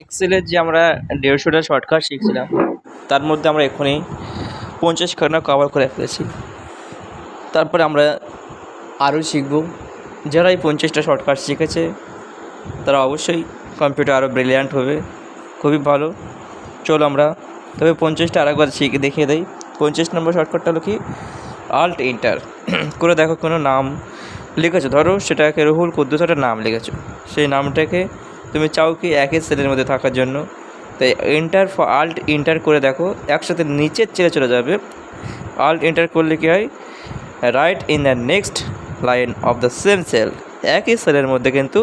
এক্সেলের যে আমরা 150টা শর্টকাট শিখছিলাম তার মধ্যে আমরা এক্ষুনি 50খানা কভার করে ফেলেছি। তারপরে আমরা আরও শিখব। যারা এই 50টা শর্টকাট শিখেছে তারা অবশ্যই কম্পিউটার আরও ব্রিলিয়ান্ট হবে, খুবই ভালো। চলো আমরা তবে 50টা আরেকবার শিখে দেখিয়ে দেই। 50 নম্বর শর্টকাটটা হলো কি, আল্ট এন্টার করে দেখো কোনো নাম লিখেছো, ধরো সেটাকে রুহুল কুদ্দুস একটা নাম লিখেছো, সেই নামটাকে তুমি চাও কি একই সেলের মধ্যে থাকার জন্য, তাই আল্ট এন্টার করে দেখো একসাথে নিচের চেয়ে চলে যাবে। আল্ট এন্টার করলে কী হয়, write in the next line of the same cell, একই সেলের মধ্যে কিন্তু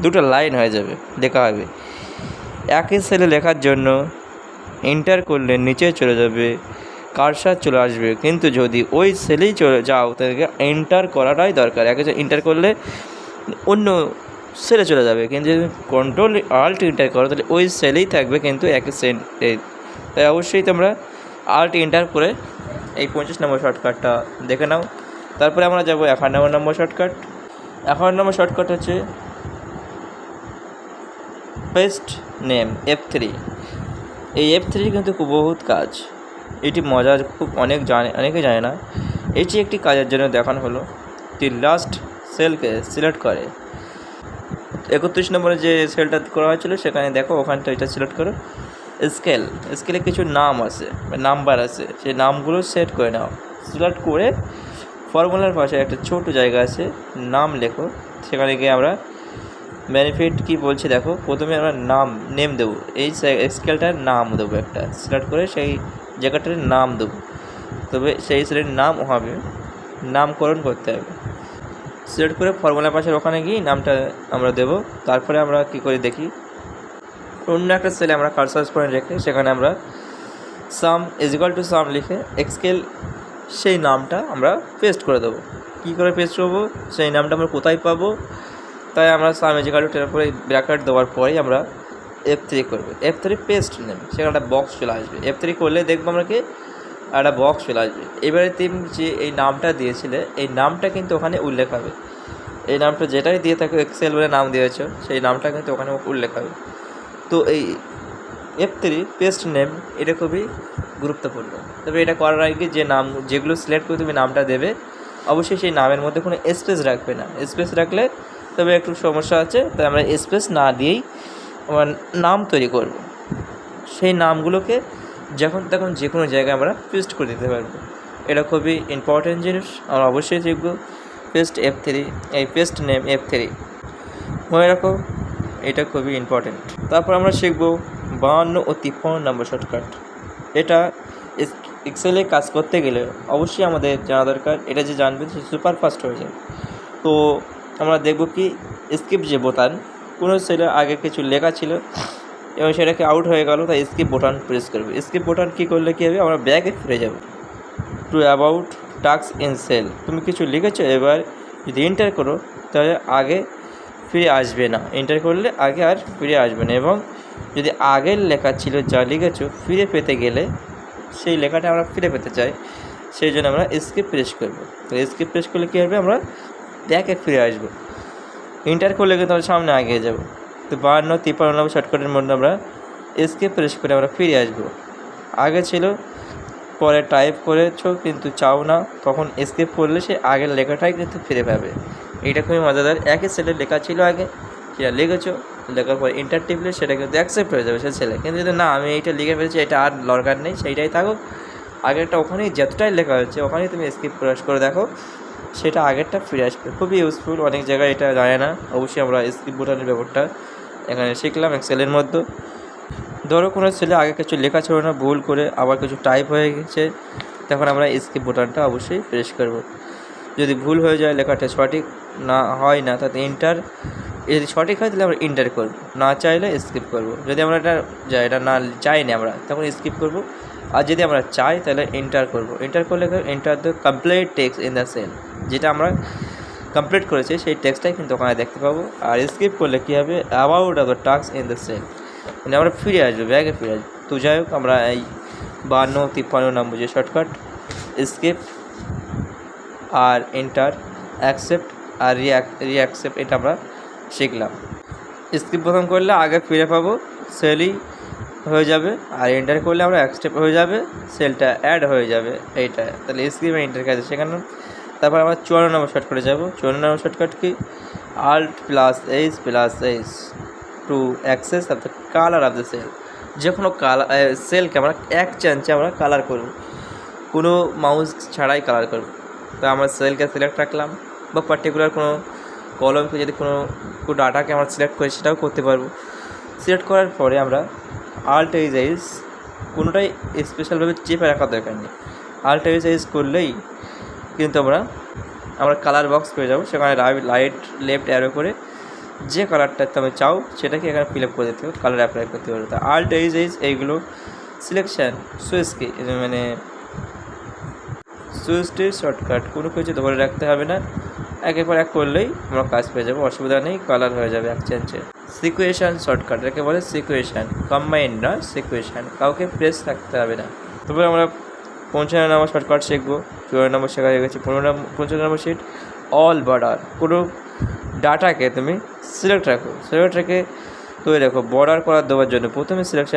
দুটো লাইন হয়ে যাবে, লেখা হবে। একই সেলে লেখার জন্য এন্টার করলে নিচে চলে যাবে, কার্সার চলে আসবে, কিন্তু যদি ওই সেলেই চলে যাও তাদেরকে এন্টার করাটাই দরকার। একে এন্টার করলে অন্য সেলে চলে যাবে, কিন্তু যদি কন্ট্রোল আল্ট এন্টার করো তাহলে ওই সেলেই থাকবে, কিন্তু একই সেলে। তাই অবশ্যই তোমরা আল্ট এন্টার করে এই 50 নম্বর শর্টকাটটা দেখে নাও। তারপরে আমরা যাবো 51 নম্বর শর্টকাট। 51 নম্বর শর্টকাট হচ্ছে পেস্ট নেম F3। এই F3 কিন্তু খুব বহুত কাজ, এটি মজার, খুব অনেকে জানে না। এটি একটি কাজের জন্য দেখানো হলো। লাস্ট সেলকে সিলেক্ট করে 31 নম্বরে যে সেলটা করা হয়েছিল সেখানে দেখো, ওখানটা এটা সিলেক্ট করো। স্কেলে কিছু নাম আছে, নাম্বার আছে, সেই নামগুলো সেট করে নাও। সিলেক্ট করে ফর্মুলার পাশে একটা ছোট জায়গা আছে, নাম লেখো। সেখানে গিয়ে আমরা বেনিফিট কি বলছি দেখো, প্রথমে আমরা নেম দেবো, এই স্কেলটার নাম দেবো একটা, সিলেক্ট করে সেই জায়গাটার নাম দেবো, তবে সেই সেলের নাম হবে, নামকরণ করতে হবে। সিলেক্ট করে ফর্মুলা পাশের ওখানে গিয়ে নামটা আমরা দেবো। তারপরে আমরা কি করে দেখি, অন্য একটা সেলে আমরা কার্সার পয়েন্ট রেখে সেখানে আমরা সাম = সাম লিখে এক্সকেল সেই নামটা আমরা পেস্ট করে দেবো। কী করে পেস্ট করবো, সেই নামটা আমরা কোথায় পাবো, তাই আমরা সাম = তারপরে ব্র্যাকেট দেওয়ার পরেই আমরা F3 করবো। F3 পেস্ট নেম, সেখানে একটা বক্স চলে আসবে। F3 করলে দেখবো আমরা কি একটা বক্স চলে আসবে। এবারে তুমি যে এই নামটা দিয়েছিলে এই নামটা কিন্তু ওখানে উল্লেখ হবে। এই নামটা যেটাই দিয়ে থাকে, এক্সেল বলে নাম দিয়েছো, সেই নামটা কিন্তু ওখানে উল্লেখ হবে। তো এই F3 পেস্ট নেম এটা খুবই গুরুত্বপূর্ণ। তবে এটা করার আগে যে যেগুলো সিলেক্ট করে তুমি নামটা দেবে, অবশ্যই সেই নামের মধ্যে কোনো স্পেস রাখবে না। স্পেস রাখলে তবে একটু সমস্যা আছে, তাই আমরা স্পেস না দিয়েই আমার নাম তৈরি করব। সেই নামগুলোকে যখন তখন যে কোনো জায়গায় আমরা পেস্ট করে দিতে পারবো। এটা খুবই ইম্পর্টেন্ট জিনিস, আমরা অবশ্যই শিখব। পেস্ট F3, এই পেস্ট নেম F3 মনে রাখো, এটা খুবই ইম্পর্টেন্ট। তারপর আমরা শিখব 52 ও 53 নম্বর শর্টকাট। এটা এক্সেলে কাজ করতে গেলে অবশ্যই আমাদের জানা দরকার, এটা যে জানবে সে সুপার ফাস্ট হয়ে যায়। তো আমরা দেখব কি, স্কিপ যে বোতাম, কোনো সেলে আগে কিছু লেখা ছিল এবং সেটাকে আউট হয়ে গেল, তাই স্কিপ বোতাম প্রেস করবে। স্কিপ বোতাম কী করলে কী হবে, আমরা ব্যাকে ফিরে যাব। To about task in cell, তুমি কিছু লিখেছো, এবার যদি এন্টার করো তাহলে আগে ফিরে আসবে না, এন্টার করলে আগে আর ফিরে আসবে না। এবং যদি আগের লেখা ছিল যা লিখেছো ফিরে পেতে গেলে, সেই লেখাটা আমরা ফিরে পেতে চাই, সেই জন্য আমরা স্কিপ প্রেস করবো। তো স্কিপ প্রেস করলে কী হবে, আমরা ব্যাকে ফিরে আসবো। এন্টার করলে কিন্তু আমরা সামনে এগিয়ে যাব। তো 52 53 নম্বর শর্টকাটের মধ্যে আমরা স্কিপ প্রেস করে আমরা ফিরে আসবো। আগে ছিল, পরে টাইপ করেছো কিন্তু চাও না, তখন স্কিপ করলে সে আগের লেখাটাই কিন্তু ফিরে পাবে। এটা খুবই মজাদার। একই সেলে লেখা ছিল আগে, সেটা লিখেছো, লেখার পর এন্টার টিপলে সেটা কিন্তু অ্যাকসেপ্ট হয়ে যাবে সে ছেলে। কিন্তু যদি না, আমি এইটা লিখে ফেলেছি, এটা আর দরকার নেই, সেইটাই থাকুক, আগেরটা ওখানেই যতটাই লেখা হচ্ছে ওখানেই তুমি স্কিপ প্রেস করে দেখো, সেটা আগেরটা ফিরে আসবে। খুবই ইউজফুল, অনেক জায়গায় এটা জানে না। অবশ্যই আমরা স্কিপ বোতামের ব্যাপারটা এখানে শিখলাম এক্সেলের মধ্যে। ধরো কোনো ছেলে আগে কিছু লেখা ছিল না, ভুল করে আবার কিছু টাইপ হয়ে গেছে, তখন আমরা স্কিপ বোতামটা অবশ্যই প্রেস করব। যদি ভুল হয়ে যায়, লেখাটা সঠিক না হয় না, তাতে এন্টার, যদি সঠিক হয় তাহলে আমরা এন্টার করব, না চাইলে স্কিপ করব। যদি আমরা এটা না চাই না আমরা, তখন স্কিপ করব। আর যদি আমরা চাই তাহলে এন্টার করব। এন্টার করলে enter the complete text in the cell, যেটা আমরা কমপ্লিট করেছি সেই টেক্সটটাই কিন্তু ওখানে দেখতে পাবো। আর স্কিপ করলে কী হবে, about the task in the cell, মানে আমরা ফিরে আসবো, ব্যাগে ফিরে আসবো। তো যাই হোক, আমরা এই 52 53 নম্বর যে শর্টকাট, স্কিপ আর এন্টার, অ্যাকসেপ্ট আর রিঅ্যাকসেপ্ট, এটা আমরা শিখলাম। স্কিপ প্রথম করলে আগে ফিরে পাবো, সেলই হয়ে যাবে, আর এন্টার করলে আমরা এক স্টেপ হয়ে যাবে, সেলটা অ্যাড হয়ে যাবে। এইটা তাহলে এসকিপ এন্টার কাছে সেখানে। তারপর আমরা 54 নম্বর শর্টকাটে যাব। 54 নম্বর শর্টকাট কি? Alt plus H to access of the colour of the cell. যে কোনো কালার সেলকে আমরা এক চান্সে আমরা কালার করব, কোনো মাউস ছাড়াই কালার করব। তো আমরা সেলকে সিলেক্ট রাখলাম, বা পার্টিকুলার কোনো কলমকে যদি কোনো ডাটাকে আমরা সিলেক্ট করি সেটাও করতে পারবো। সিলেক্ট করার পরে আমরা Alt এইচ কোনোটাই স্পেশালভাবে চেপে রাখার দরকার নেই। Alt এইচ করলেই কিন্তু আমরা কালার বক্স পেয়ে যাবো। সেখানে রাইট লেফট অ্যারো করে যে কালারটা তুমি চাও সেটাকে এখানে ফিল আপ করে দিতে হবে, কালার অ্যাপ্লাই করতে পারবে। তো Alt এইচ এইগুলো সিলেকশান সুইচকে মানে সুইচটির শর্টকাট, কোনো কিছু ধরে রাখতে হবে না, একের পর এক করলেই আমরা কাজ পেয়ে যাবো, অসুবিধা নেই, কালার হয়ে যাবে এক চান্সে। সিকুয়েশান শর্টকাট, একে বলে সিকুয়েশান, কম্বাইন্ড না সিকুয়েশান, কাউকে প্রেস থাকতে হবে না। তারপরে আমরা 55 নম্বর শর্টকাট শিখবো। 54 নম্বর শেখা হয়ে গেছে। 55 নম্বর শিট অল বর্ডার, কোনো ডাটাকে তুমি সিলেক্ট রেখে তৈরি রাখো। বর্ডার করার দেওয়ার জন্য প্রথমে সিলেক্ট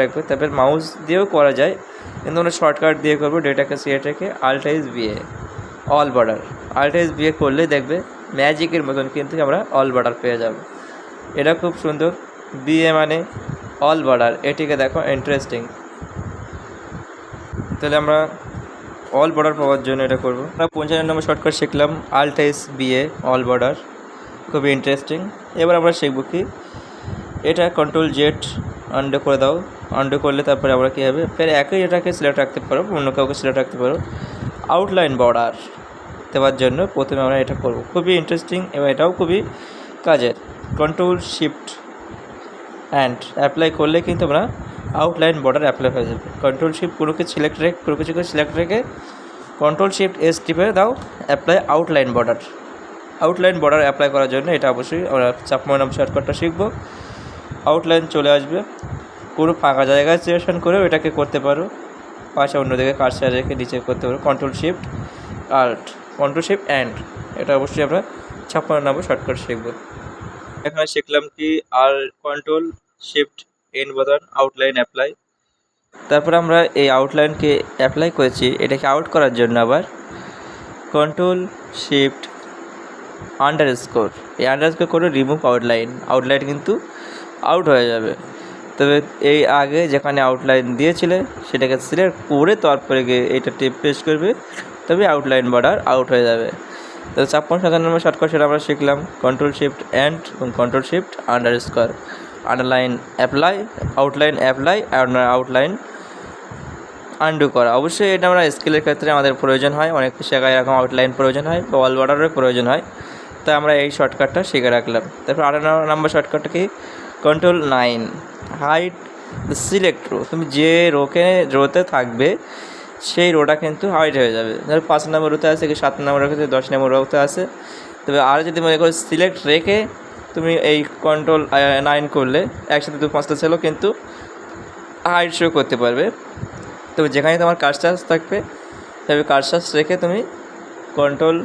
রাখবে, তারপর মাউস দিয়েও করা যায়, কিন্তু আমরা শর্টকাট দিয়ে করবো। ডেটাকে সিলেক্ট রেখে Alt H BA all border, Alt H BA করলে দেখবে ম্যাজিকের মতন কিন্তু আমরা অল বর্ডার পেয়ে যাব। এটা খুব সুন্দর, বিএ মানে অল বর্ডার, এটিকে দেখো ইন্টারেস্টিং। তাহলে আমরা অল বর্ডার পাওয়ার জন্য এটা করবো। আমরা 55 নম্বর শর্টকাট শিখলাম Alt H BA all border, খুবই ইন্টারেস্টিং। এবার আমরা শিখবো কি, এটা কন্ট্রোল জেড আন্ডু করে দাও। আন্ডু করলে তারপরে আমরা কী হবে, ফের একই এটাকে সিলেক্ট রাখতে পারো, অন্য কাউকে সিলেক্ট রাখতে পারো। আউটলাইন বর্ডার দেওয়ার জন্য প্রথমে আমরা এটা করব, খুবই ইন্টারেস্টিং এবং এটাও খুবই কাজের। কন্ট্রোল শিফট অ্যান্ড অ্যাপ্লাই করলে কিন্তু আমরা আউটলাইন বর্ডার অ্যাপ্লাই হয়ে যাবে। কন্ট্রোল শিফট কোনো কিছুকে সিলেক্ট রেখে কন্ট্রোল শিফট এস টিপে দাও, অ্যাপ্লাই আউটলাইন বর্ডার অ্যাপ্লাই করার জন্য এটা অবশ্যই আমরা 56 নম্বর শর্টকাটটা শিখব। আউটলাইন চলে আসবে, পুরো ফাঁকা জায়গায় সিলেকশন করেও এটাকে করতে পারো, পাশে অন্যদিকে কার্সার রেখে নিচে করতে পারো। কন্ট্রোল শিফট অ্যান্ড, এটা অবশ্যই আমরা 56 নম্বর শর্টকাট শিখব। এখানে শিখলাম কি, আর কন্ট্রোল শিফট এন বোতাম আউটলাইন অ্যাপ্লাই। তারপর আমরা এই আউটলাইনকে অ্যাপ্লাই করেছি, এটাকে আউট করার জন্য আবার কন্ট্রোল শিফট আন্ডারস্কোর, এই আন্ডারস্কোর করে রিমুভ আউটলাইন কিন্তু আউট হয়ে যাবে। তবে এই আগে যেখানে আউটলাইন দিয়েছিলে সেটাকে সিলেক্ট করে তারপরে গিয়ে এইটা টিপ প্রেস করবে, তবে আউটলাইন বর্ডার আউট হয়ে যাবে। তো 56 নম্বর শর্টকাট সেটা আমরা শিখলাম। কন্ট্রোল শিফট অ্যান্ড এবং control shift underscore, underline apply, outline undo করা। অবশ্যই এটা আমরা স্কেলের ক্ষেত্রে আমাদের প্রয়োজন হয়, অনেক জায়গায় এরকম আউটলাইন প্রয়োজন হয় বা অল বর্ডারের প্রয়োজন হয়, তাই আমরা এই শর্টকাটটা শিখে রাখলাম। তারপর 8 নম্বর শর্টকাটটা কি, control 9 hide the select row, তুমি যে রোতে থাকবে সেই রোটা কিন্তু হাইড হয়ে যাবে। ধরো 5 নম্বর রোতে আছে, কি 7 নম্বর রোতে, 10 নম্বর রোতে আছে। তবে আর যদি মনে করো সিলেক্ট রেখে তুমি এই কন্ট্রোল 9 করলে একসাথে 2-5টা সেলও কিন্তু হাইড শো করতে পারবে। তবে যেখানে তোমার কার্সার থাকবে তবে কার্সার রেখে তুমি কন্ট্রোল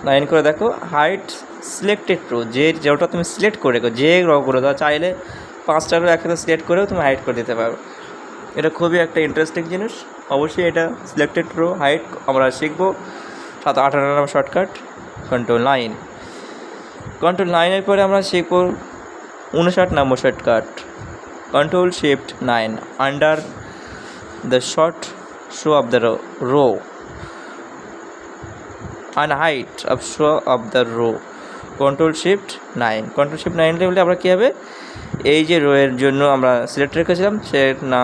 9 করে দেখো, হাইড সিলেক্টেড রো, যেটা তুমি সিলেক্ট করে যে রোগুলো চাইলে 5টা রো একসাথে সিলেক্ট করেও তুমি হাইড করে দিতে পারো। এটা খুবই একটা ইন্টারেস্টিং জিনিস, অবশ্যই এটা সিলেক্টেড রো হাইড আমরা শিখবো। 18 নম্বর শর্টকাট কন্ট্রোল 9 পরে আমরা শিখবো 59 number shortcut control shift 9 under the short show of the row and height of show of the row, control shift 9 বলে আমরা কী হবে, এই যে রো এর জন্য আমরা সিলেক্ট রেখেছিলাম সে না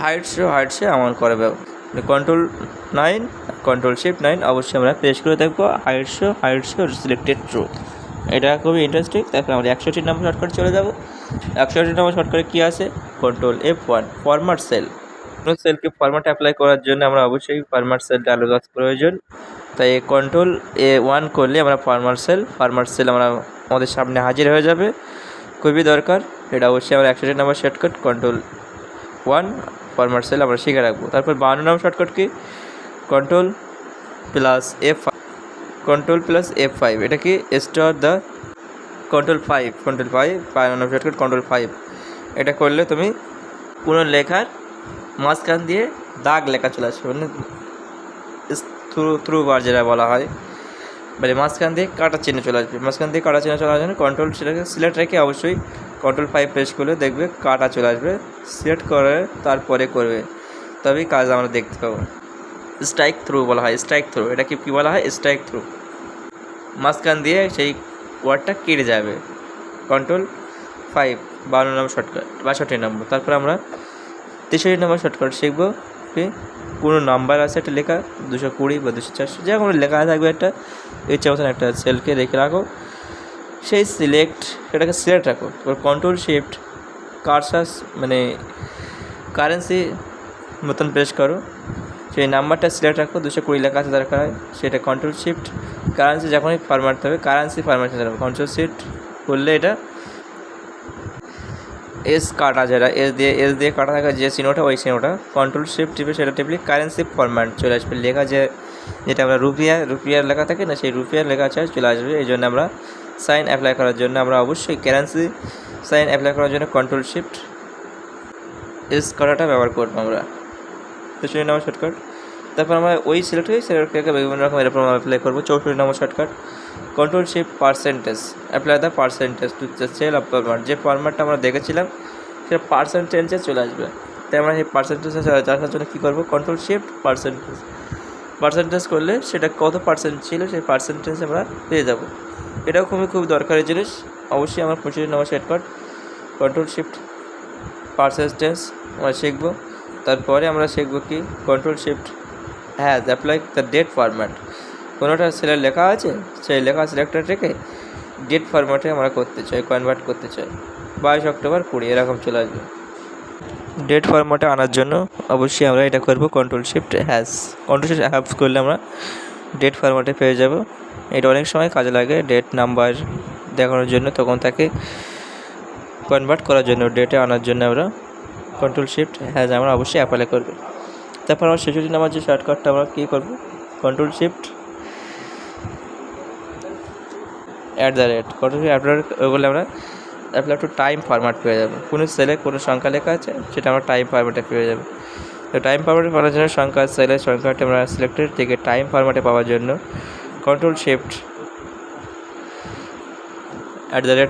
হাইট শো এমন করবে। কন্ট্রোল শিফট 9 অবশ্যই আমরা প্রেস করে দেখবো, হাইট শো সিলেক্টেড রো। এটা খুবই ইন্টারেস্টিং। তারপরে আমরা 61 নম্বর শর্টকাট চলে যাব। 61 নম্বর শর্টকাটে কী আছে, কন্ট্রোল F1 ফরম্যাট সেল। কোনো সেলকে ফরম্যাট অ্যাপ্লাই করার জন্য আমরা অবশ্যই ফরম্যাট সেল ডায়লগ বক্স প্রয়োজন, তাই কন্ট্রোল A1 করলে আমরা ফরম্যাট সেল আমরা আমাদের সামনে হাজির হয়ে যাবে, খুবই দরকার। এটা অবশ্যই আমরা 61 নম্বর শর্টকাট কন্ট্রোল 1 ফরম্যাট সেল আমরা শিখে রাখবো। তারপর 52 নম্বর শর্টকাট কি, কন্ট্রোল প্লাস F5, এটা কি store the control 5 number shortcut control 5 এটা করলে তুমি কোনো লেখার মাঝখান দিয়ে দাগ লেখা চলে আসবে, মানে থ্রু বার যেটা বলা হয়, মানে মাঝখান দিয়ে কাটা চিহ্ন চলে আসবে। মাঝখান দিয়ে কাটা চিহ্ন চলে আসবে, কন্ট্রোল সিলেক্ট রেখে অবশ্যই Ctrl+5 প্রেস করলে দেখবে কাটা চলে আসবে। সিলেক্ট করে তারপরে করবে, তবেই কাজ আমরা দেখতে পাবো। স্ট্রাইক থ্রু বলা হয়, স্ট্রাইক থ্রু, এটা কি বলা হয়, স্ট্রাইক থ্রু। মাঝখান দিয়ে সেই ওয়ার্ডটা কেটে যাবে। Ctrl+5 52 নম্বর শর্টকাট, 62 নম্বর। তারপর আমরা 63 নম্বর শর্টকাট শিখবো। কোনো নাম্বার আছে একটা লেখা, 220 বা 200 যা কোনো লেখা থাকবে, একটা ইচ্ছা মতন একটা সেলকে রেখে রাখো, সেই সেটাকে সিলেক্ট রাখো। এবার Ctrl+Shift কারসার মানে কারেন্সি মতন প্রেস করো, সেই নাম্বারটা সিলেক্ট রাখো, 220 লেখা আছে দরকার হয়, সেটা Ctrl+Shift কারেন্সি যখনই ফরম্যাট হবে কারেন্সি ফরম্যাট যাবে, Ctrl+Shift করলে এটা এস কাটা, যেটা এস দিয়ে কাটা থাকে যে চিহ্নটা, ওই চিহ্নটা Ctrl+Shift টিপে সেটা টিপলে কারেন্সি ফরম্যাট চলে আসবে। লেখা যেটা আমরা রুপিয়ার লেখা থাকে না, সেই রুপিয়ার লেখা চলে আসবে। এই জন্য আমরা সাইন অ্যাপ্লাই করার জন্য আমরা অবশ্যই কারেন্সি সাইন অ্যাপ্লাই করার জন্য Ctrl+Shift এস কাটাটা ব্যবহার করবো আমরা। তো সেই নম্বর শর্টকাট। তারপর আমরা ওই সিলেক্টকে বিভিন্ন রকম এরকম অ্যাপ্লাই করবো। 64 number shortcut Ctrl+Shift percentage apply the percentage to the cell of format. যে ফরম্যাটটা আমরা দেখেছিলাম সেটা পার্সেন্টেজে চলে আসবে। তাই আমরা সেই পার্সেন্টেজে আসার জন্য কী করবো, Ctrl+Shift পার্সেন্টেজ করলে সেটা কত পার্সেন্ট ছিল সেই পার্সেন্টেজ আমরা পেয়ে যাব। এটাও খুব দরকারি জিনিস। অবশ্যই আমরা 25 নম্বর শর্টকাট Ctrl+Shift পার্সেন্টেজ আমরা শিখবো। তারপরে আমরা শিখবো কি Ctrl+Shift has apply the date format. কোনোটা সেলের লেখা আছে, সেই লেখা সিলেক্টেড রেখে ডেট ফরম্যাটে আমরা করতে চাই, কনভার্ট করতে চাই। 22 অক্টোবর 20 এরকম চলে আসবে। ডেট ফরম্যাটে আনার জন্য অবশ্যই আমরা এটা করবো Ctrl+Shift হ্যাজ করলে আমরা ডেট ফরম্যাটে পেয়ে যাব। এটা অনেক সময় কাজে লাগে ডেট নাম্বার দেখানোর জন্য, তখন তাকে কনভার্ট করার জন্য ডেটে আনার জন্য আমরা Ctrl+Shift হ্যাজ আমরা অবশ্যই অ্যাপ্লাই করবো। তারপর আমরা 66 নম্বর যে শর্টকাটটা আমরা কী করবো, Ctrl+Shift অ্যাপ্লাই করলে আমরা অ্যাপ্লাই টু টাইম ফরম্যাট পেয়ে যাবো। কোনো সেলে কোনো সংখ্যা লেখা আছে সেটা আমরা টাইম ফরম্যাটে পেয়ে যাবো। তো টাইম ফরম্যাটে পাওয়ার জন্য সেলের সংখ্যাটা আমরা সিলেক্টেড থেকে টাইম ফরম্যাটে পাওয়ার জন্য Ctrl+Shift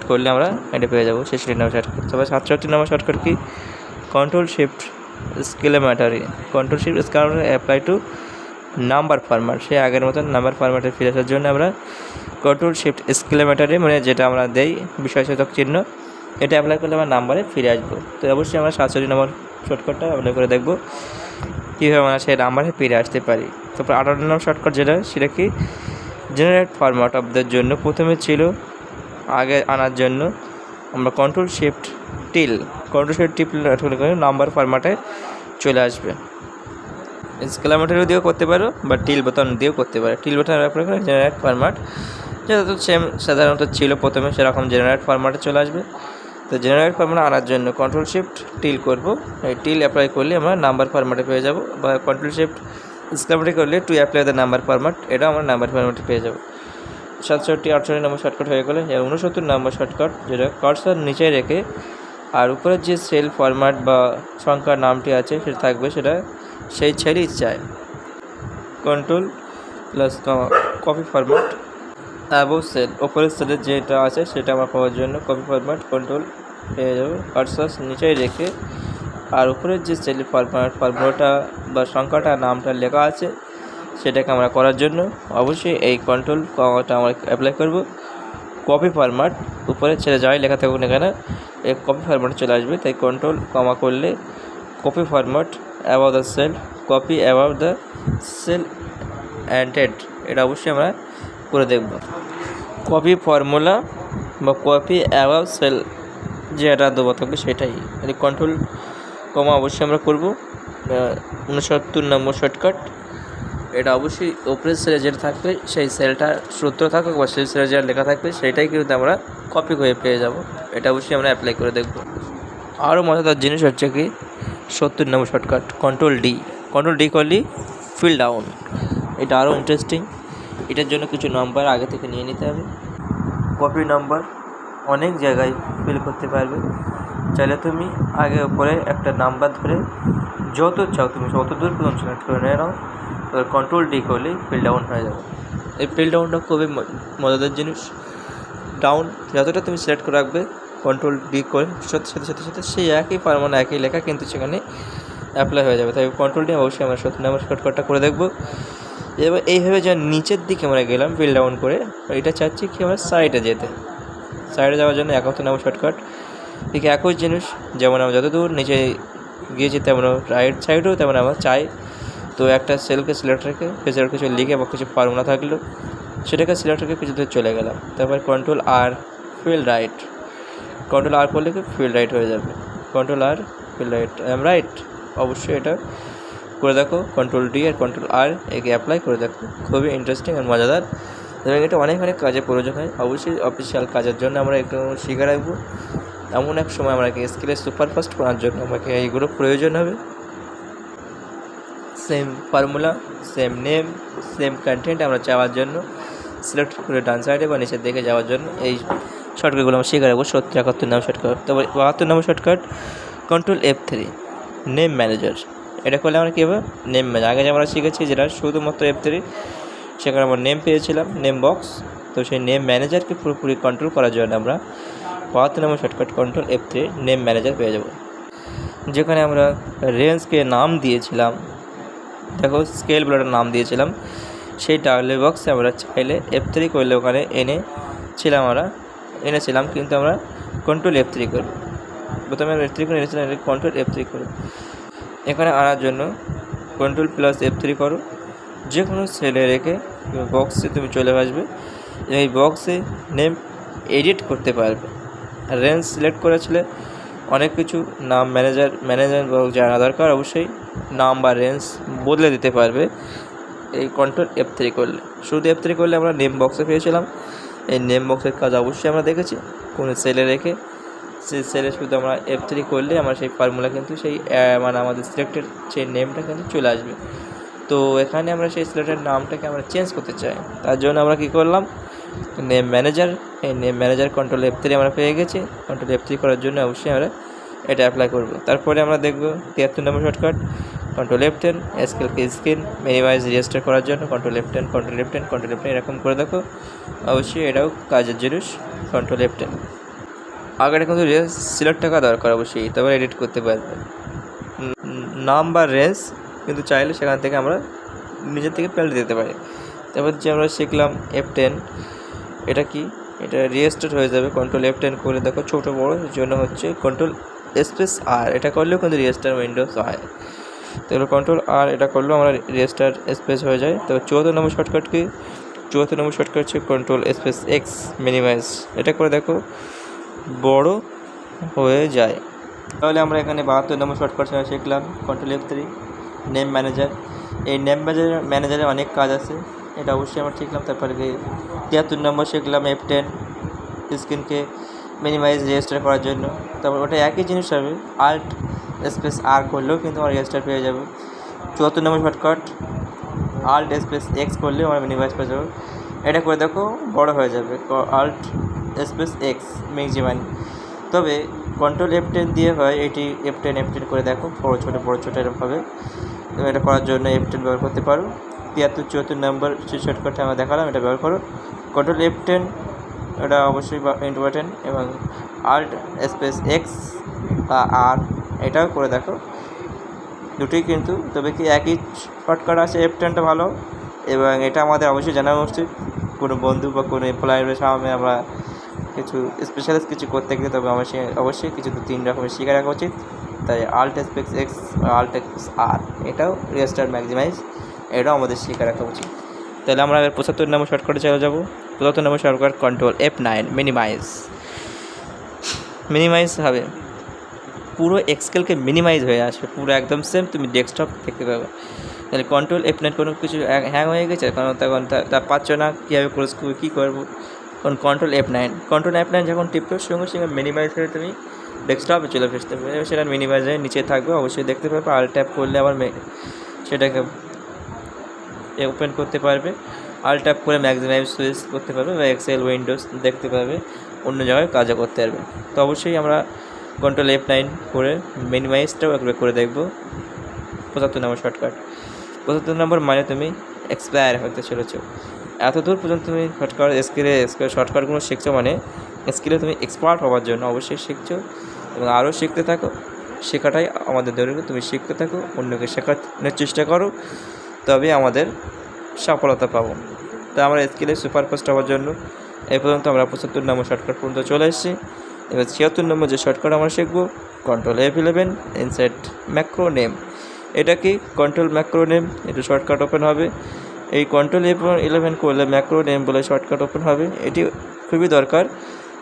করলে আমরা এটা পেয়ে যাবো 66 নম্বর শর্টকাট। তবে 67 নম্বর শর্টকাট কি, Ctrl+Shift exclamatory apply to number format. সেই আগের মতন নাম্বার ফরম্যাটে ফিরে আসার জন্য আমরা Ctrl+Shift স্কেলেমেটারি মানে যেটা আমরা দেই বিষয়সূচক চিহ্ন, এটা অ্যাপ্লাই করলে আমরা নাম্বারে ফিরে আসবো। তো অবশ্যই আমরা 67 নম্বর শর্টকাটটা অ্যাপ্লাই করে দেখবো কীভাবে আমরা সেই নাম্বারে ফিরে আসতে পারি। তারপর 58 নম্বর শর্টকাট সেটা কি জেনারেট ফরম্যাট অফদের জন্য প্রথমে ছিল আগে আনার জন্য আমরা Ctrl+Shift টিপলে নাম্বার ফরম্যাটে চলে আসবে। স্কেলেমেটারিও দিয়েও করতে পারো বা টিল বোতাম দিয়েও করতে পারো। টিল বোতাম অ্যাপ্লাই করে জেনারেট ফরম্যাট যেটা তো সেম সাধারণত ছিল প্রথমে, সেরকম জেনারেট ফরম্যাটে চলে আসবে। তো জেনারেট ফরম্যাট আনার জন্য Ctrl+Shift টিল করবো। এই টিল অ্যাপ্লাই করলে আমরা নাম্বার ফরম্যাটে পেয়ে যাব, বা Ctrl+Shift স্কেলেমেটারি করলে to apply the number format, এটা আমরা নাম্বার ফরম্যাটে পেয়ে যাব। 67 68 নম্বর শর্টকাট হয়ে গেলে 69 নম্বর শর্টকাট যেটা কার্সার নিচে রেখে আর উপরে যে সেল ফরম্যাট বা সংখ্যার নামটি আছে সেটা থাকবে, সেটা সেই ছেলেই চায়। Ctrl+ copy format above cell, ওপরের সেলের যেটা আছে সেটা আমরা পাওয়ার জন্য কপি ফরম্যাট Ctrl পেয়ে যাবো। কার্সার নিচেই রেখে আর উপরের যে সেল ফরম্যাটটা বা সংখ্যাটা নামটা লেখা আছে সেটাকে আমরা করার জন্য অবশ্যই এই Ctrl+টা আমরা অ্যাপ্লাই করব। কপি ফরম্যাট উপরে ছেড়ে যাই লেখা থাকুক না কেন এই কপি ফরম্যাটে চলে আসবে। তাই Ctrl করলে copy format above the cell, copy above the cell ended, এটা অবশ্যই আমরা করে দেখব। কপি ফর্মুলা বা কপি অ্যাবাভ সেল যেটা দেবো থাকবে সেটাই Ctrl অবশ্যই আমরা করব। 69 নম্বর শর্টকাট, এটা অবশ্যই ওপরের সেলে যেটা থাকবে সেই সেলটা সূত্র থাকুক বা সেই সেলে যেটা লেখা থাকবে সেইটাই কিন্তু আমরা কপি করে পেয়ে যাব। এটা অবশ্যই আমরা অ্যাপ্লাই করে দেখব। আরও মজাদার জিনিস হচ্ছে কি 70 নম্বর শর্টকাট Ctrl D করলে ফিল ডাউন, এটা আরও ইন্টারেস্টিং। এটার জন্য কিছু নাম্বার আগে থেকে নিয়ে নিতে হবে। কপি নাম্বার অনেক জায়গায় ফিল করতে পারবে, চাইলে তুমি আগে উপরে একটা নাম্বার ধরে যত চাও তুমি তত দূর পর্যন্ত সিলেক্ট করে নিয়ে নাও, এবার কন্ট্রোল ডি করলেই ফিল ডাউন হয়ে যাবে। এই ফিল ডাউনটা খুবই মজাদার জিনিস। ডাউন যতটা তুমি সিলেক্ট করে রাখবে কন্ট্রোল ডি করে সাথে সাথে সাথে সাথে সেই একই ফর্মুলা একই লেখা কিন্তু সেখানে অ্যাপ্লাই হয়ে যাবে। তাই কন্ট্রোল ডি অবশ্যই আমরা 70 নম্বর শর্টকাটটা করে দেখবো। এবার এইভাবে যা নিচের দিকে আমরা গেলাম ফিল ডাউন করে, এটা চাচ্ছি কি আমরা সাইডে যেতে, সাইডে যাওয়ার জন্য 71 নম্বর শর্টকাট। ঠিক একই জিনিস, যেমন আমরা যত দূর নিচে গিয়েছি তেমন রাইট সাইডেও তেমন আমরা চাই। তো একটা সেলকে সিলেক্ট রেখে পেছনের কিছু লিখে বা কিছু ফর্মুলা থাকলো সেটাকে সিলেক্ট রেখে কিছু দূর চলে গেলাম। তারপর কন্ট্রোল আর ফিল রাইট, কন্ট্রোল আর করলে কি ফিল রাইট হয়ে যাবে। কন্ট্রোল আর ফিল রাইট রাইট অবশ্যই এটা করে দেখো। কন্ট্রোল ডি আর কন্ট্রোল আর একে অ্যাপ্লাই করে দেখো, খুবই ইন্টারেস্টিং আর মজাদার এবং এটা অনেক অনেক কাজে প্রয়োজন হয়। অবশ্যই অফিসিয়াল কাজের জন্য আমরা একটু শিখে রাখবো। এমন এক সময় আমাকে স্কিলে সুপারফাস্ট করার জন্য আমাকে এইগুলো প্রয়োজন হবে। Same formula, same name, same content আমরা চাওয়ার জন্য সিলেক্ট করে ডান সাইডে বা নিচের দিকে যাওয়ার জন্য এই শর্টকাটগুলো আমরা শিখে রাখবো। 70 71 নম্বর শর্টকাট। তারপর 72 number shortcut control F3 name manager. এটা করলে আমরা কী হবে নেম ম্যানেজার, আগে যে আমরা শিখেছি যেটা শুধুমাত্র F3 সেখানে আমরা নেম পেয়েছিলাম নেম বক্স, তো সেই নেম ম্যানেজারকে পুরোপুরি কন্ট্রোল করার জন্য আমরা 72 number shortcut control F3 name manager পেয়ে যাব। যেখানে আমরা রেঞ্জকে নাম দিয়েছিলাম, দেখো স্কেল বলে একটা নাম দিয়েছিলাম, সেই টাগলে বক্সে আমরা চাইলে F3 করলে ওখানে এনেছিলাম কিন্তু আমরা কন্ট্রোল F3 করব। প্রথমে আমরা F3 করে এনেছিলাম, কন্ট্রোল F3 করব। এখানে আনার জন্য কন্ট্রোল প্লাস F3 করো, যে কোনো সেলে রেখে বক্সে তুমি চলে আসবে। এই বক্সে নেম এডিট করতে পারবে। রেঞ্জ সিলেক্ট করেছিলে অনেক কিছু নাম ম্যানেজার জানা দরকার, অবশ্যই নাম বা রেঞ্জ বদলে দিতে পারবে এই কন্ট্রোল F3 করলে। শুধু F3 করলে আমরা নেম বক্সে পেয়েছিলাম, এই নেম বক্সের কাজ অবশ্যই আমরা দেখেছি। কোনো সেলে রেখে সেই সেলে শুধু আমরা F3 করলে আমরা সেই ফর্মুলা কিন্তু সেই মানে আমাদের সিলেক্টেড সেই নেমটা কিন্তু চলে আসবে। তো এখানে আমরা সেই সিলেক্টেড নামটাকে আমরা চেঞ্জ করতে চাই, তার জন্য আমরা কী করলাম নেম ম্যানেজার, এই নেম ম্যানেজার কন্ট্রোল F3 আমরা পেয়ে গেছি। কন্ট্রোল F3 করার জন্য অবশ্যই আমরা এটা অ্যাপ্লাই করব। তারপরে আমরা দেখব 73 number shortcut control F10 scale minimize register করার জন্য control F10 control F10 control F10 এরকম করে দেখো, অবশ্যই এটাও কাজের জিনিস কন্ট্রোল F10। আগেটা কিন্তু রেঞ্জ সিলেক্ট থাকা দরকার অবশ্যই, তারপরে এডিট করতে পারবে নাম বা রেঞ্জ, কিন্তু চাইলে সেখান থেকে আমরা নিজের থেকে পাল্টে দিতে পারি। তারপর যে আমরা শিখলাম F10, এটা কি এটা রেজিস্টার হয়ে যাবে। কন্ট্রোল F10 করে দেখো ছোটো বড়ো জন্য হচ্ছে কন্ট্রোল স্পেস আর, এটা করলেও কিন্তু রেজিস্টার উইন্ডোজ হয়। তাহলে কন্ট্রোল আর এটা করলেও আমরা রেজিস্টার স্পেস হয়ে যায়। তবে 74 নম্বর শর্টকাট কি 74 নম্বর শর্টকাট হচ্ছে কন্ট্রোল স্পেস এক্স মিনিমাইজ, এটা করে দেখো বড় হয়ে যায়। তাহলে আমরা এখানে 72 নম্বর শর্টকাট শিখলাম কন্ট্রোল F3 নেম ম্যানেজার। এই নেম ম্যানেজারে অনেক কাজ আছে, এটা অবশ্যই আমরা শিখলাম। তারপরে 73 নম্বর শিখলাম F10 স্ক্রিনকে মিনিমাইজ রেজিস্টার করার জন্য। তারপর ওটা একই জিনিস হবে, আল্ট স্পেস আর করলেও কিন্তু আমরা রেজিস্টার পেয়ে যাবো। 74 নম্বর শর্টকাট আল্ট স্পেস এক্স করলেও আমরা মিনিমাইজ পেয়ে যাবো। এটা করে দেখো বড় হয়ে যাবে আল্ট স্পেস এক্স ম্যাক্সিমাম। তবে কন্ট্রোল F10 দিয়ে হয় এটি F10 করে দেখো বড় ছোটো এরকম হবে। তুমি এটা করার জন্য F10 ব্যবহার করতে পারো। 73 74 নম্বর যে শর্টকাটটা আমরা দেখালাম এটা ব্যবহার করো। কন্ট্রোল F10 এটা অবশ্যই ইম্পর্টেন্ট, এবং আল্ট স্পেস এক্স বা আর এটাও করে দেখো, দুটোই কিন্তু তবে কি একই শর্টকাট আছে। F10টা ভালো, এবং এটা আমাদের অবশ্যই জানা উচিত। কোনো বন্ধু বা কোনো এমপ্লয়ের সামনে আমরা কিছু স্পেশালিস্ট কিছু করতে গেলে তবে অবশ্যই কিছু 2-3 রকমের শিখে রাখা উচিত। তাই alt space X alt X আর এটাও রেজিস্টার ম্যাক্সিমাইজ, এটাও আমাদের শিখে রাখা উচিত। তাহলে আমরা 75 নম্বর শর্টকাটে চলে যাবো। 75 নম্বর শর্টকাট কন্ট্রোল F9 মিনিমাইজ হবে, পুরো এক্সেলকে মিনিমাইজ হয়ে আসবে, পুরো একদম সেম তুমি ডেস্কটপ দেখতে পাবে। তাহলে কন্ট্রোল F9 কোনো কিছু হ্যাং হয়ে গেছে কারণ তখন তা পাচ্ছ না কীভাবে ক্লোজ করবো কী করবো, কারণ কন্ট্রোল F9 যখন টিপবে সঙ্গে সঙ্গে মিনিমাইজ করে তুমি ডেস্কটপে চলে আসতে পারবে। সেটা মিনিমাইজ হয়ে নিচে থাকবে, অবশ্যই দেখতে পারবে। আল ট্যাপ করলে আবার সেটাকে ওপেন করতে পারবে, আল ট্যাপ করে ম্যাক্সিমাইজ সুইচ করতে পারবে বা এক্সেল উইন্ডোজ দেখতে পারবে, অন্য জায়গায় কাজও করতে পারবে। তো অবশ্যই আমরা কন্ট্রোল F9 করে মিনিমাইজটাও একবার করে দেখবো। 75 নম্বর শর্টকাট। 75 নম্বর মানে তুমি এক্সপায়ার হতে চলেছো। এত দূর পর্যন্ত তুমি স্কিলে শর্টকাটগুলো শিখছো মানে স্কিলে তুমি এক্সপার্ট হওয়ার জন্য অবশ্যই শিখছো এবং আরও শিখতে থাকো। শেখাটাই আমাদের দরকার। তুমি শিখতে থাকো, অন্যকে শেখানোর চেষ্টা করো, তবে আমাদের সফলতা পাবো। তাই আমরা স্কিলে সুপারফাস্ট হওয়ার জন্য এই পর্যন্ত আমরা 75 নম্বর শর্টকাট পর্যন্ত চলে এসেছি। এবার 76 নম্বর যে শর্টকাট আমরা শিখবো, control F11 insert macro name. এটা কি কন্ট্রোল ম্যাক্রো নেম, এটা শর্টকাট ওপেন হবে। এই কন্ট্রোল F11 করলে ম্যাক্রো নেম বলে শর্টকাট ওপেন হবে। এটি খুবই দরকার,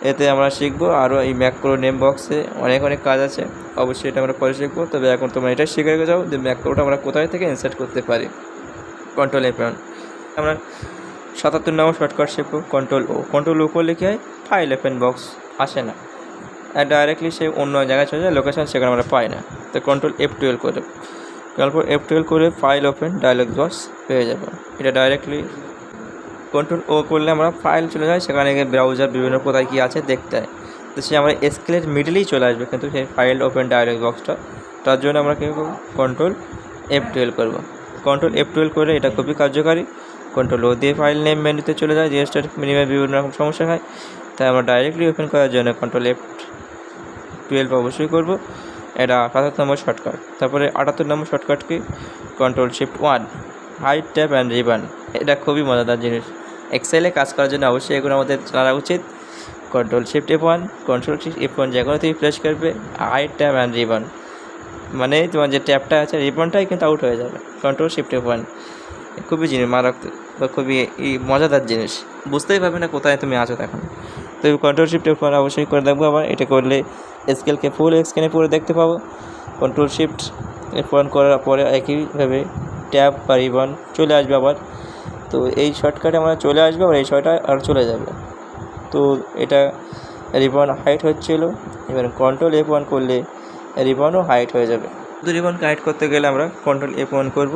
এতে আমরা শিখবো। আরও এই ম্যাক্রো নেম বক্সে অনেক কাজ আছে, অবশ্যই এটা আমরা পরে শিখবো। তবে এখন তোমরা এটা শিখে যাও যে ম্যাক্রোটা আমরা কোথায় থেকে ইনসার্ট করতে পারি। কন্ট্রোল F11 আমরা 77 নম্বর শর্টকাট শিখবো, কন্ট্রোল ও। কন্ট্রোল ও করলে কী হয়, ফাইল ওপেন বক্স আসে না, ডাইরেক্টলি সে অন্য জায়গায় চলে যায়, লোকেশন সেখানে আমরা পাই না। তো কন্ট্রোল F12 করে, তারপর F12 করে ফাইল ওপেন ডায়লগ বক্স পেয়ে যাবো। এটা ডাইরেক্টলি কন্ট্রোল ও করলে আমরা ফাইল চলে যায়, সেখানে গিয়ে ব্রাউজার বিভিন্ন কোথায় কী আছে দেখতে হয়। তো সে আমরা স্কেলের মিডলেই চলে আসবে, কিন্তু সেই ফাইল ওপেন ডায়লগ বক্সটা, তার জন্য আমরা কী করবো, কন্ট্রোল F12 করবো। কন্ট্রোল F12 করে এটা খুবই কার্যকারী। কন্ট্রোল ও দিয়ে ফাইল নেম মেনুতে চলে যায়, রেজিস্টার মিনিমাম বিভিন্ন রকম সমস্যা হয়, তাই আমরা ডাইরেক্টলি ওপেন করার জন্য কন্ট্রোল F12 অবশ্যই করবো। এটা 75 নম্বর শর্টকাট। তারপরে 78 নম্বর শর্টকাট কি, control Shift1 hide tab and ribbon. এটা খুবই মজাদার জিনিস, এক্সেলে কাজ করার জন্য অবশ্যই এগুলো আমাদের জানা উচিত। Control Shift F1, control Shift F1 যে কোনো তুমি প্রেস করবে, হাইড ট্যাব অ্যান্ড রিবন মানে তোমার যে ট্যাবটা আছে রিবনটাই কিন্তু আউট হয়ে যাবে। কন্ট্রোল Shift F1 খুবই জিনিস মারাত্মক বা খুবই মজাদার জিনিস, বুঝতেই পারবে না কোথায় তুমি আছো এখন। তো কন্ট্রোল Shift F1 অবশ্যই করে দেখবো। আবার এটা করলে স্কেলকে ফুল স্ক্রিনে পরে দেখতে পাবো। কন্ট্রোল Shift F1 করার পরে একইভাবে ট্যাব বা রিবন চলে আসবে আবার। তো এই শর্টকাটে আমরা চলে আসবে, আর এই শর্টটা আর চলে যাবে। তো এটা রিবন হাইট হচ্ছিলো, এবার কন্ট্রোল F1 করলে রিবনও হাইট হয়ে যাবে। শুধু রিবনকে হাইট করতে গেলে আমরা কন্ট্রোল F1 করব,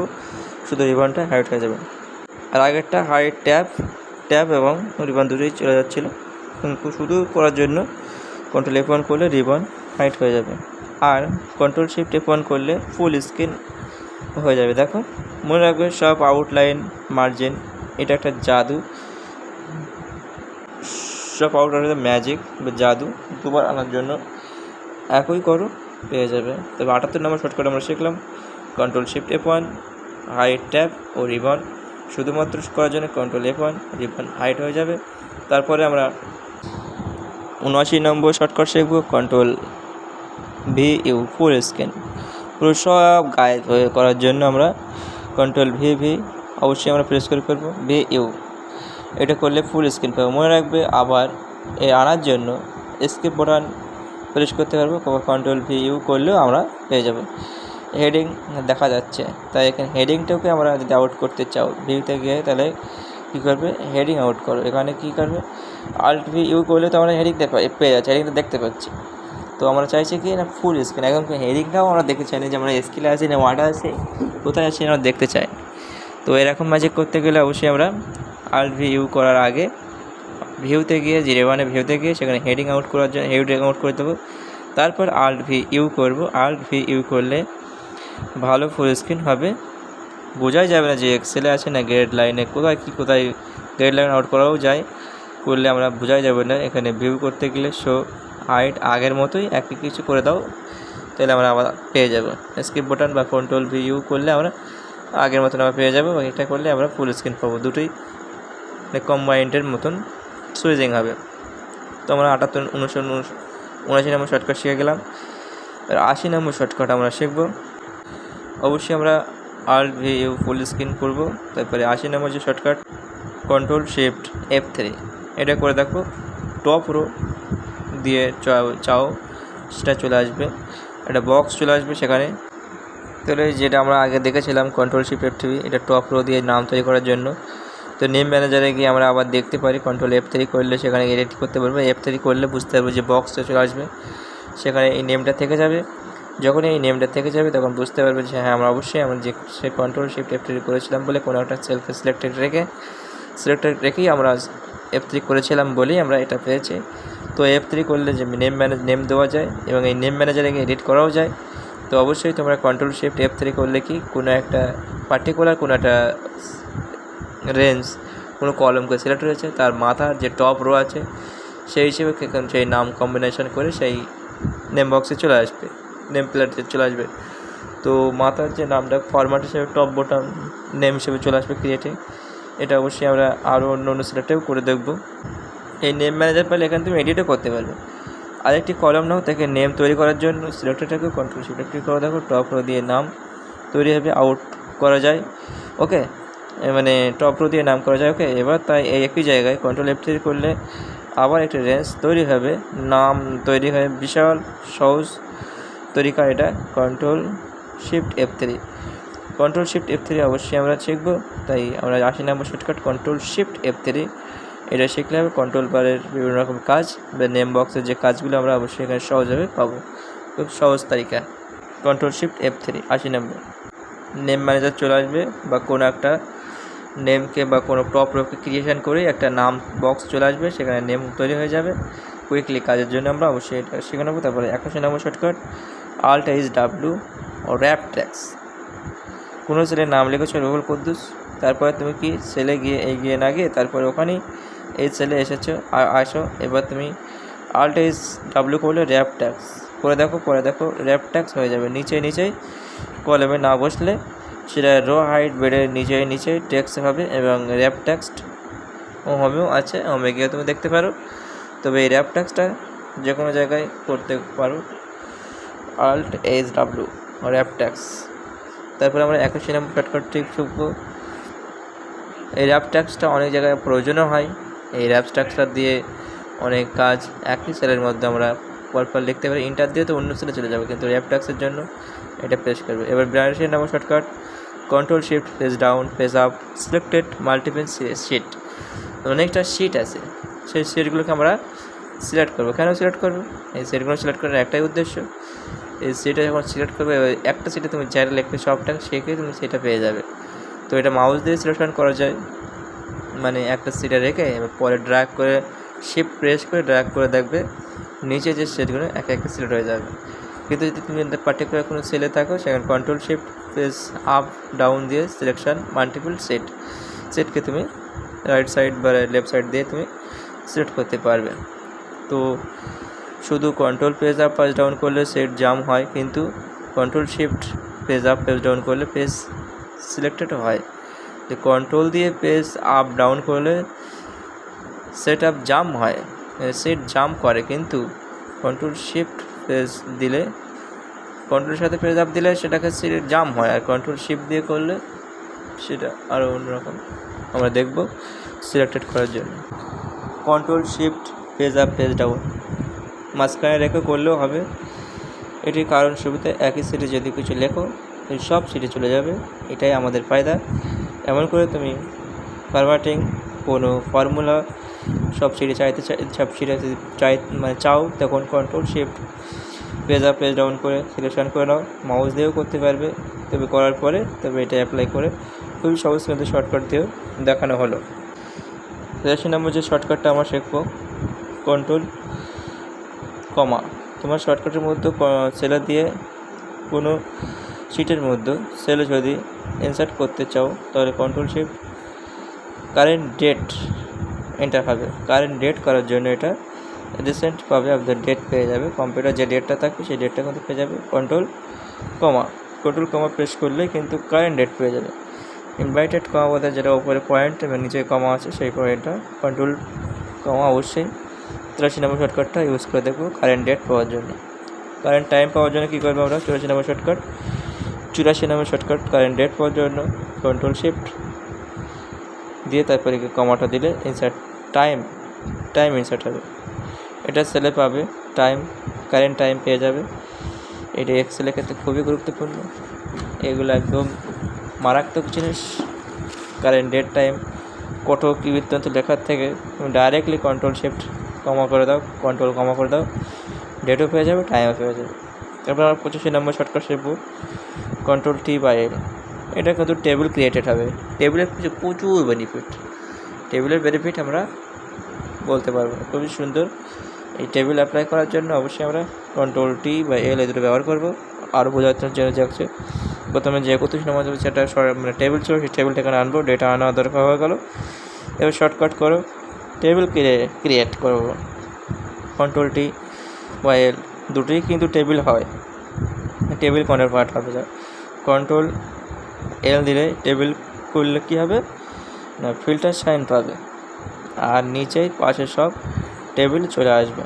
শুধু রিবনটা হাইট হয়ে যাবে। আর আগেরটা হাইট ট্যাব এবং রিবন দুটোই চলে যাচ্ছিলো, শুধু করার জন্য কন্ট্রোল F1 করলে রিবন হাইট হয়ে যাবে। আর কন্ট্রোল Shift F1 করলে ফুল স্ক্রিন হয়ে যাবে। দেখো মনে রাখবে, সব আউটলাইন মার্জিন এটা একটা জাদু, সব আউটলাইনের ম্যাজিক বা জাদু দুবার আনার জন্য একই করো, পেয়ে যাবে। তবে 78 নম্বর শর্টকাট আমরা শিখলাম, control Shift F1 hide tab ও রিবন শুধুমাত্র করার জন্য কন্ট্রোল F1, রিবন হাইট হয়ে যাবে। তারপরে আমরা 79 নম্বর শর্টকাট শিখবো, কন্ট্রোল VU ফুল স্ক্রিন, পুরো সব গায়েব হয়ে করার জন্য আমরা কন্ট্রোল VV অবশ্যই আমরা প্রেস করে করবো। VU এটা করলে ফুল স্ক্রিন পাবো। মনে রাখবে, আবার এ আনার জন্য এসকেপ বাটন প্রেস করতে পারবো, কন্ট্রোল VU করলেও আমরা পেয়ে যাবো। হেডিং দেখা যাচ্ছে, তাই এখানে হেডিংটাকে আমরা যদি আউট করতে চাও ভিউতে গিয়ে, তাহলে কী করবে, হেডিং আউট করো। এখানে কী করবে, Alt VU করলে তো আমরা হেডিং পেয়ে যাচ্ছি, হেডিংটা দেখতে পাচ্ছি। তো আমরা চাইছি কি না, ফুল স্ক্রিন একদম, হেডিংটাও আমরা দেখতে চাই না যে আমরা স্কিলে আছি না ওয়ার্ডে আছে, কোথায় আছি আমরা দেখতে চাই। তো এরকম ম্যাজিক করতে গেলে অবশ্যই আমরা Alt VU করার আগে ভিউতে গিয়ে, রিবনে ভিউতে গিয়ে সেখানে হেডিং আউট করার জন্য হেডিং আউট করে দেবো। তারপর Alt VU করবো। Alt VU করলে ভালো ফুল স্ক্রিন হবে, বোঝাই যাবে না যে এক্সেলে আছে না গ্রেড লাইনে, কোথায় গ্রেড লাইন আউট করাও যায়, করলে আমরা বোঝাই যাবে না। এখানে ভিউ করতে গেলে শো হাইট আগের মতোই একই কিছু করে দাও, তাহলে আমরা আবার পেয়ে যাবো। স্কিপ বাটন বা কন্ট্রোল VU করলে আমরা আগের মতন আবার পেয়ে যাবো, এটা করলে আমরা ফুল স্ক্রিন পাবো। দুটোই কম্বাইন্ডের মতন সুইজিং হবে। তো আমরা 79 নম্বর শর্টকাট শিখে গেলাম। আর 80 নম্বর শর্টকাট আমরা শিখবো। অবশ্যই আমরা Alt VU ফুল স্ক্রিন করবো। তারপরে 80 নম্বর যে শর্টকাট, কন্ট্রোল Shift F3 এটা করে দেখো, টপ রো দিয়ে চাও সেটা চলে আসবে, একটা বক্স চলে আসবে সেখানে। তাহলে যেটা আমরা আগে দেখেছিলাম কন্ট্রোল Shift F3, এটা টপ রো দিয়ে নাম তৈরি করার জন্য। তো নেম ম্যানেজারে গিয়ে আমরা আবার দেখতে পারি, কন্ট্রোল F3 করলে সেখানে এডিট করতে পারবো। F3 করলে বুঝতে পারবো যে বক্সটা চলে আসবে, সেখানে এই নেমটা থেকে যাবে। যখন এই নেমটা থেকে যাবে তখন বুঝতে পারবে যে হ্যাঁ, আমরা অবশ্যই আমরা যে সে কন্ট্রোল Shift F3 করেছিলাম বলে কোনো একটা সেলফে সিলেক্টেড রেখেই আমরা F3 করেছিলাম বলেই আমরা এটা পেয়েছি। তো F3 করলে যে নেম দেওয়া যায় এবং এই নেম ম্যানেজারে এডিট করাও যায়। তো অবশ্যই তোমরা কন্ট্রোল শিফট F3 করলে কি কোনো একটা পার্টিকুলার কোনো একটা রেঞ্জ কোনো কলমকে সিলেক্ট হয়েছে, তার মাথার যে টপ রো আছে সেই হিসেবে সেই নাম কম্বিনেশন করে সেই নেম বক্সে চলে আসবে, নেম প্লেটে চলে আসবে। তো মাথার যে নামটা ফরম্যাট হিসেবে টপ বোটাম নেম হিসেবে চলে আসবে ক্রিয়েটে। এটা অবশ্যই আমরা আরও অন্য সিলেক্টেও করে দেখব। এই নেম ম্যানেজার পেলে এখানে তুমি এডিটও করতে পারবে। আরেকটি কলম নাও, তাকে নেম তৈরি করার জন্য সিলেক্টরটাকে কন্ট্রোল শিফট ক্লিক করে দেখো, টপ রো দিয়ে নাম তৈরি হবে, আউট করা যায়। ওকে, মানে টপ রো দিয়ে নাম করা যায়। ওকে, এবার তাই এই একই জায়গায় কন্ট্রোল F3 করলে আবার একটি রেঞ্জ তৈরি হবে, নাম তৈরি হয় বিশাল সহজ তরিকা। এটা control shift F3। Control shift F3 অবশ্যই আমরা শিখব, তাই আমরা 80 নম্বর শর্টকাট কন্ট্রোল শিফট F3 এটা শিখলে হবে। কন্ট্রোল বারের বিভিন্ন রকম কাজ বা নেম বক্সের যে কাজগুলো আমরা অবশ্যই এখানে সহজভাবে পাবো, খুব সহজ তালিকা। কন্ট্রোল শিফট F3 80 নম্বর নেম ম্যানেজার চলে আসবে, বা কোনো একটা নেমকে বা কোনো টপ রোকে ক্রিয়েশন করে একটা নাম বক্স চলে আসবে, সেখানে নেম তৈরি হয়ে যাবে কুইকলি। কাজের জন্য আমরা অবশ্যই এটা শিখে নেবো। তারপরে 81 নম্বর শর্টকাট Alt+W র্যাপ ট্যাক্স। কোনো সেলের নাম লিখেছো রুহুল কুদ্দুস, তারপরে তুমি কি সেলে এগিয়ে না গিয়ে তারপরে ওখানেই এই সেলে আসো। এবার তুমি Alt+W করলে র্যাপ ট্যাক্স করে দেখো, পরে দেখো র্যাপ ট্যাক্স হয়ে যাবে। নিচেই কলমে না বসলে সেটা রো হাইট বেড়ে নিচেই টেক্সট হবে, এবং র্যাপ টেক্সট হোমেও আছে, হোমে গিয়ে তুমি দেখতে পারো। তবে এই র্যাপ টেক্সটটা যে কোনো জায়গায় করতে পারো, Alt+W র্যাপ টেক্স। তারপরে আমরা 81 নম্বর শর্টকাট ট্রিক শিখব। এই র্যাপ টেক্সটটা অনেক জায়গায় প্রয়োজনও হয়। এই র্যাপ টেক্সটটা দিয়ে অনেক কাজ একই সেলের মধ্যে আমরা পরপর লিখতে পারি। ইন্টার দিয়ে তো অন্য সেলে চলে যাবে, কিন্তু র্যাপ টেক্সটের জন্য এটা প্রেস করবে। এবার 82 number shortcut control shift page down page up selected multiple sheet. অনেকটা শিট আছে, সেই শিটগুলোকে আমরা সিলেক্ট করবো। কেন সিলেক্ট করবো? এই শিটগুলো সিলেক্ট করার একটাই উদ্দেশ্য, এই শিটে যখন সিলেক্ট করবে একটা শিটে তুমি যারা লিখবে সবটা শেখে তুমি সেটা পেয়ে যাবে। তো এটা মাউস দিয়ে সিলেকশন করা যায়, মানে একটা শিটে রেখে এবার পরে ড্র্যাগ করে শিফট প্রেস করে ড্র্যাগ করে দেখবে নিচে যে শিটগুলো একে একে সিলেক্ট হয়ে যাবে। কিন্তু যদি তুমি পার্টিকুলার কোনো সেলে থাকো, সেখানে control shift page up down দিয়ে সিলেকশন মাল্টিপল সেটকে তুমি রাইট সাইড বা লেফট সাইড দিয়ে তুমি সিলেক্ট করতে পারবে। তো শুধু control page up page down করলে সেট জাম হয়, কিন্তু control shift page up page down করলে পেজ সিলেক্টেড হয়। তো কন্ট্রোল দিয়ে পেজ আপ ডাউন করলে সেট আপ জাম হয়, সেট জাম করে, কিন্তু কন্ট্রোল শিফট পেজ দিলে কন্ট্রোলের সাথে পেজ আপ দিলে সেটাকে সিলেক্ট জাম হয়, আর কন্ট্রোল শিফট দিয়ে করলে সেটা আরও অন্যরকম আমরা দেখব সিলেক্টেড করার জন্য। Control shift page up page down মাঝখানে রেখে করলেও হবে। এটির কারণ সুবিধা, একই সিটে যদি কিছু লেখো সব সিটে চলে যাবে, এটাই আমাদের ফায়দা। এমন করে তুমি ফরম্যাটিং কোনো ফর্মুলা সব সিটে চাও, তখন control shift page up page down করে সিলেকশন করে নাও, মাউস দিয়েও করতে পারবে। তবে করার পরে এটা অ্যাপ্লাই করে খুবই সহজ কিন্তু শর্টকাট দিয়েও দেখানো হলো। 83 নম্বর যে শর্টকাটটা আমরা শিখবো কন্ট্রোল কমা। তোমার শর্টকাটের মধ্যে সেলে দিয়ে কোনো শিটের মধ্যে সেলে যদি ইনসার্ট করতে চাও, তাহলে control shift current date enter হবে। কারেন্ট ডেট করার জন্য এটা রিসেন্ট পাবে, আপনার ডেট পেয়ে যাবে, কম্পিউটার যে ডেটটা থাকবে সেই ডেটটা কিন্তু পেয়ে যাবে। কন্ট্রোল কমা প্রেস করলে কিন্তু কারেন্ট ডেট পেয়ে যাবে। ইনভাইটেড কমা বলতে যেটা উপরে পয়েন্ট এবং নিচে কমা আছে সেই পয়েন্টটা কন্ট্রোল কমা। অবশ্যই 83 নম্বর শর্টকাটটা ইউজ করে দেখবো কারেন্ট ডেট পাওয়ার জন্য। কারেন্ট টাইম পাওয়ার জন্য কী করবো আমরা 84 নম্বর শর্টকাট 84 নম্বর শর্টকাট কারেন্ট ডেট পাওয়ার জন্য কন্ট্রোল শিফট দিয়ে তারপরে কমাটা দিলে ইনসার্ট টাইম ইনসার্ট হবে। এটা সেলে পাবে কারেন্ট টাইম পেয়ে যাবে। এটা এক্সেলের ক্ষেত্রে খুবই গুরুত্বপূর্ণ, এগুলো একদম মারাত্মক জিনিস। কারেন্ট ডেট টাইম কত কী বৃত্তান্ত লেখার থেকে তুমি ডাইরেক্টলি কন্ট্রোল শিফট কমা করে দাও, ডেটও পেয়ে যাবে, টাইমও পেয়ে যাবে। তারপর আমরা 85 নম্বর শর্টকাট শিখব কন্ট্রোল T/L। এটা কিন্তু টেবিল ক্রিয়েটেড হবে। টেবিলের প্রচুর বেনিফিট আমরা বলতে পারবো না, খুবই সুন্দর এই টেবিল অ্যাপ্লাই করার জন্য অবশ্যই আমরা কন্ট্রোল টি বা এল এই দুটো ব্যবহার করবো। আরও বোঝার জন্য যাচ্ছে, প্রথমে যে 31 নম্বর সেটা মানে টেবিল ছিল, সেই টেবিলটা এখানে আনবো, ডেটা আনা দরকার হয়ে গেলো। এবার শর্টকাট করো, টেবিল ক্রিয়েট করবো, কন্ট্রোল টি বা এল দুটোই কিন্তু টেবিল হয়, টেবিল কনভার্ট হবে। কন্ট্রোল এল দিলে টেবিল করলে কী হবে না, ফিল্টার সাইন পাবে, আর নিচেই পাশে সব টেবিল চলে আসবে।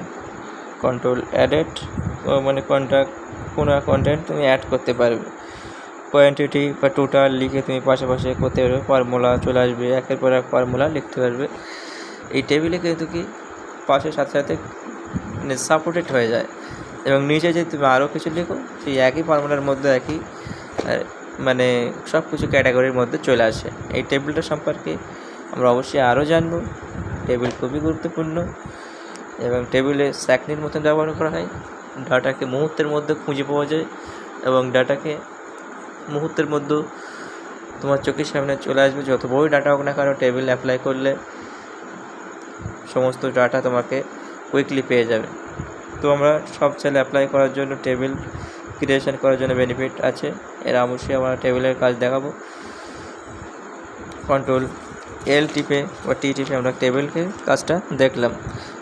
কন্ট্রোল অ্যাডেড মানে কোনো কন্টেন্ট তুমি অ্যাড করতে পারবে, কোয়ান্টিটি বা টোটাল লিখে তুমি পাশাপাশি করতে পারবে, ফর্মুলা চলে আসবে, একের পর এক ফর্মুলা লিখতে পারবে। এই টেবিলে কিন্তু কি পাশে সাথে সাথে সাপোর্টেড হয়ে যায়, এবং নিচে যে তুমি আরও কিছু লিখো সেই একই ফর্মুলার মধ্যে একই মানে সব কিছু ক্যাটাগরির মধ্যে চলে আসে। এই টেবিলটা সম্পর্কে আমরা অবশ্যই আরও জানবো। টেবিল খুবই গুরুত্বপূর্ণ, এবং টেবিলে স্যাকনির মতন ব্যবহার করা হয়। ডাটাকে মুহূর্তের মধ্যে খুঁজে পাওয়া যায়, এবং ডাটাকে মুহূর্তের মধ্যে তোমার চোখের সামনে চলে আসবে। যত বড়ই ডাটা হোক না কেন, টেবিল অ্যাপ্লাই করলে সমস্ত ডাটা তোমাকে কুইকলি পেয়ে যাবে। তো আমরা সব ছেলে অ্যাপ্লাই করার জন্য টেবিল ক্রিয়েশন করার জন্য বেনিফিট আছে, এরা অবশ্যই আমরা টেবিলের কাজ দেখাবো। কন্ট্রোল এল টিপে বা টি টিপে আমরা টেবিলকে কাজটা দেখলাম।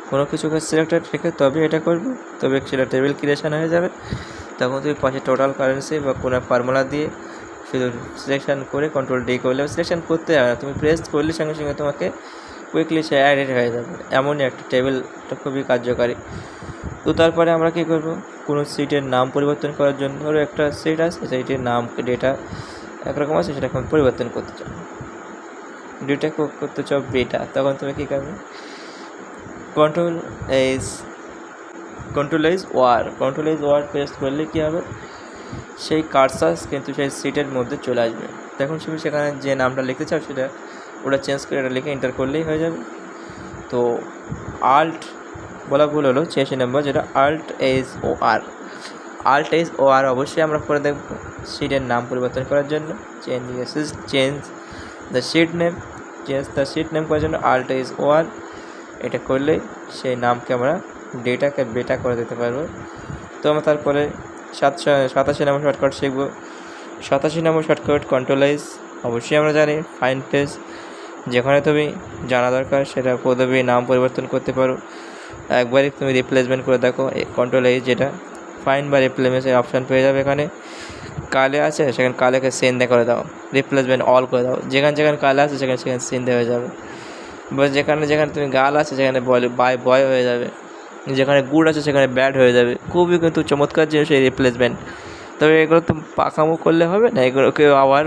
কোনো কিছুকে সিলেক্টেড রেখে তবে এটা করবে, তবে সেটা টেবিল ক্রিয়েশন হয়ে যাবে। তখন তুমি পাশে টোটাল কারেন্সি বা কোনো ফর্মুলা দিয়ে শুধু সিলেকশান করে কন্ট্রোল ডি করলে, সিলেকশান করতে হবে না, তুমি প্রেস করলে সঙ্গে সঙ্গে তোমাকে কুইকলি সে অ্যাডেড হয়ে যাবে। এমনই একটা টেবিলটা খুবই কার্যকারী। তো তারপরে আমরা কী করব, কোনো সিটের নাম পরিবর্তন করার জন্য, ধরো একটা সিট আছে, সেইটির নাম ডেটা একরকম আছে, সেটা এখন পরিবর্তন করতে চাও, ডেটা করতে চাও বেটা, তখন তুমি কী করবে, কন্ট্রোল এইজ ওয়ার প্রেস করলে কী হবে, সেই কার্সার কিন্তু সেই সিটের মধ্যে চলে আসবে। তখন তুমি সেখানে যে নামটা লিখতে চাও সেটা ওটা চেঞ্জ করে এটা লিখে এন্টার করলেই হয়ে যাবে। তো আল্ট বলা ভুল হলো, 86 নম্বর, যেটা আল্ট এইজ ও আর অবশ্যই আমরা করে দেখব সিটের নাম পরিবর্তন করার জন্য। চেঞ্জ দ্য সিট নেম করার জন্য আল্ট এইজ ও আর, এটা করলে সেই নামকে আমরা ডেটাকে বেটা করে দিতে পারবো। তো আমরা তারপরে 87 নম্বর শর্টকাট শিখব। 87 নম্বর শর্টকাট কন্ট্রোল এইজ, অবশ্যই আমরা জানি ফাইন প্লেস, যেখানে তুমি জানা দরকার সেটা পদবী নাম পরিবর্তন করতে পারো। একবারই তুমি রিপ্লেসমেন্ট করে দেখো, কন্ট্রোল এইজ যেটা ফাইন বা রিপ্লেসমেন্টের অপশান পেয়ে যাবে। এখানে কালে আছে সেখানে কালেকে সেন্ডে করে দাও, রিপ্লেসমেন্ট অল করে দাও, যেখানে কালে আছে সেখানে সেন্ডে হয়ে যাবে। বা যেখানে তুমি গাল আছে সেখানে বয় হয়ে যাবে, যেখানে গুড আছে সেখানে ব্যাড হয়ে যাবে। খুবই কিন্তু চমৎকার জিনিস এই রিপ্লেসমেন্ট। তবে এগুলো তো পাকামো করলে হবে না, এগুলোকে আবার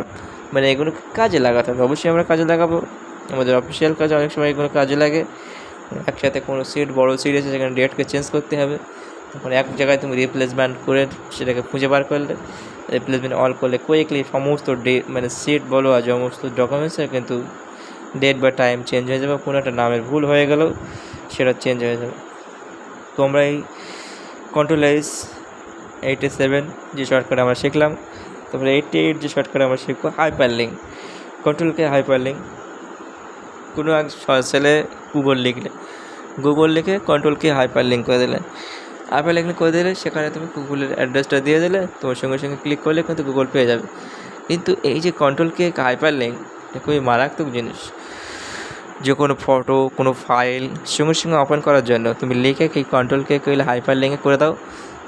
মানে এগুলো কাজে লাগাতে হবে। অবশ্যই আমরা কাজে লাগাবো, আমাদের অফিসিয়াল কাজে অনেক সময় এগুলো কাজে লাগে। একসাথে কোনো সিট বড়ো সিট আছে সেখানে ডেটকে চেঞ্জ করতে হবে, তখন এক জায়গায় তুমি রিপ্লেসমেন্ট করে সেটাকে খুঁজে বার করলে, রিপ্লেসমেন্ট অল করলে কুইকলি সমস্ত মানে সিট বলো আর সমস্ত ডকুমেন্টসে কিন্তু ডেট বা টাইম চেঞ্জ হয়ে যাবে। কোনো একটা নামের ভুল হয়ে গেলেও সেটা চেঞ্জ হয়ে যাবে। তো আমরা এই কন্ট্রোল এইজ 87 যে শর্টকাট আমরা শিখলাম, তারপরে 88 যে শর্টকাট আমরা শিখবো হাইপারলিঙ্ক। কন্ট্রোলকে হাইপারলিঙ্ক, কোনো এক সেলে গুগল লিখে কন্ট্রোলকে হাইপারলিঙ্ক করে দিলে, সেখানে তুমি গুগলের অ্যাড্রেসটা দিয়ে দিলে, তোমার সঙ্গে সঙ্গে ক্লিক করলে কিন্তু গুগল পেয়ে যাবে। কিন্তু এই যে কন্ট্রোলকে হাইপারলিঙ্ক, এটা খুবই মারাত্মক জিনিস। যে কোনো ফটো কোনো ফাইল সঙ্গে সঙ্গে ওপেন করার জন্য তুমি লিখে এই কন্ট্রোলকে কইলে হাইপারলিঙ্কে করে দাও,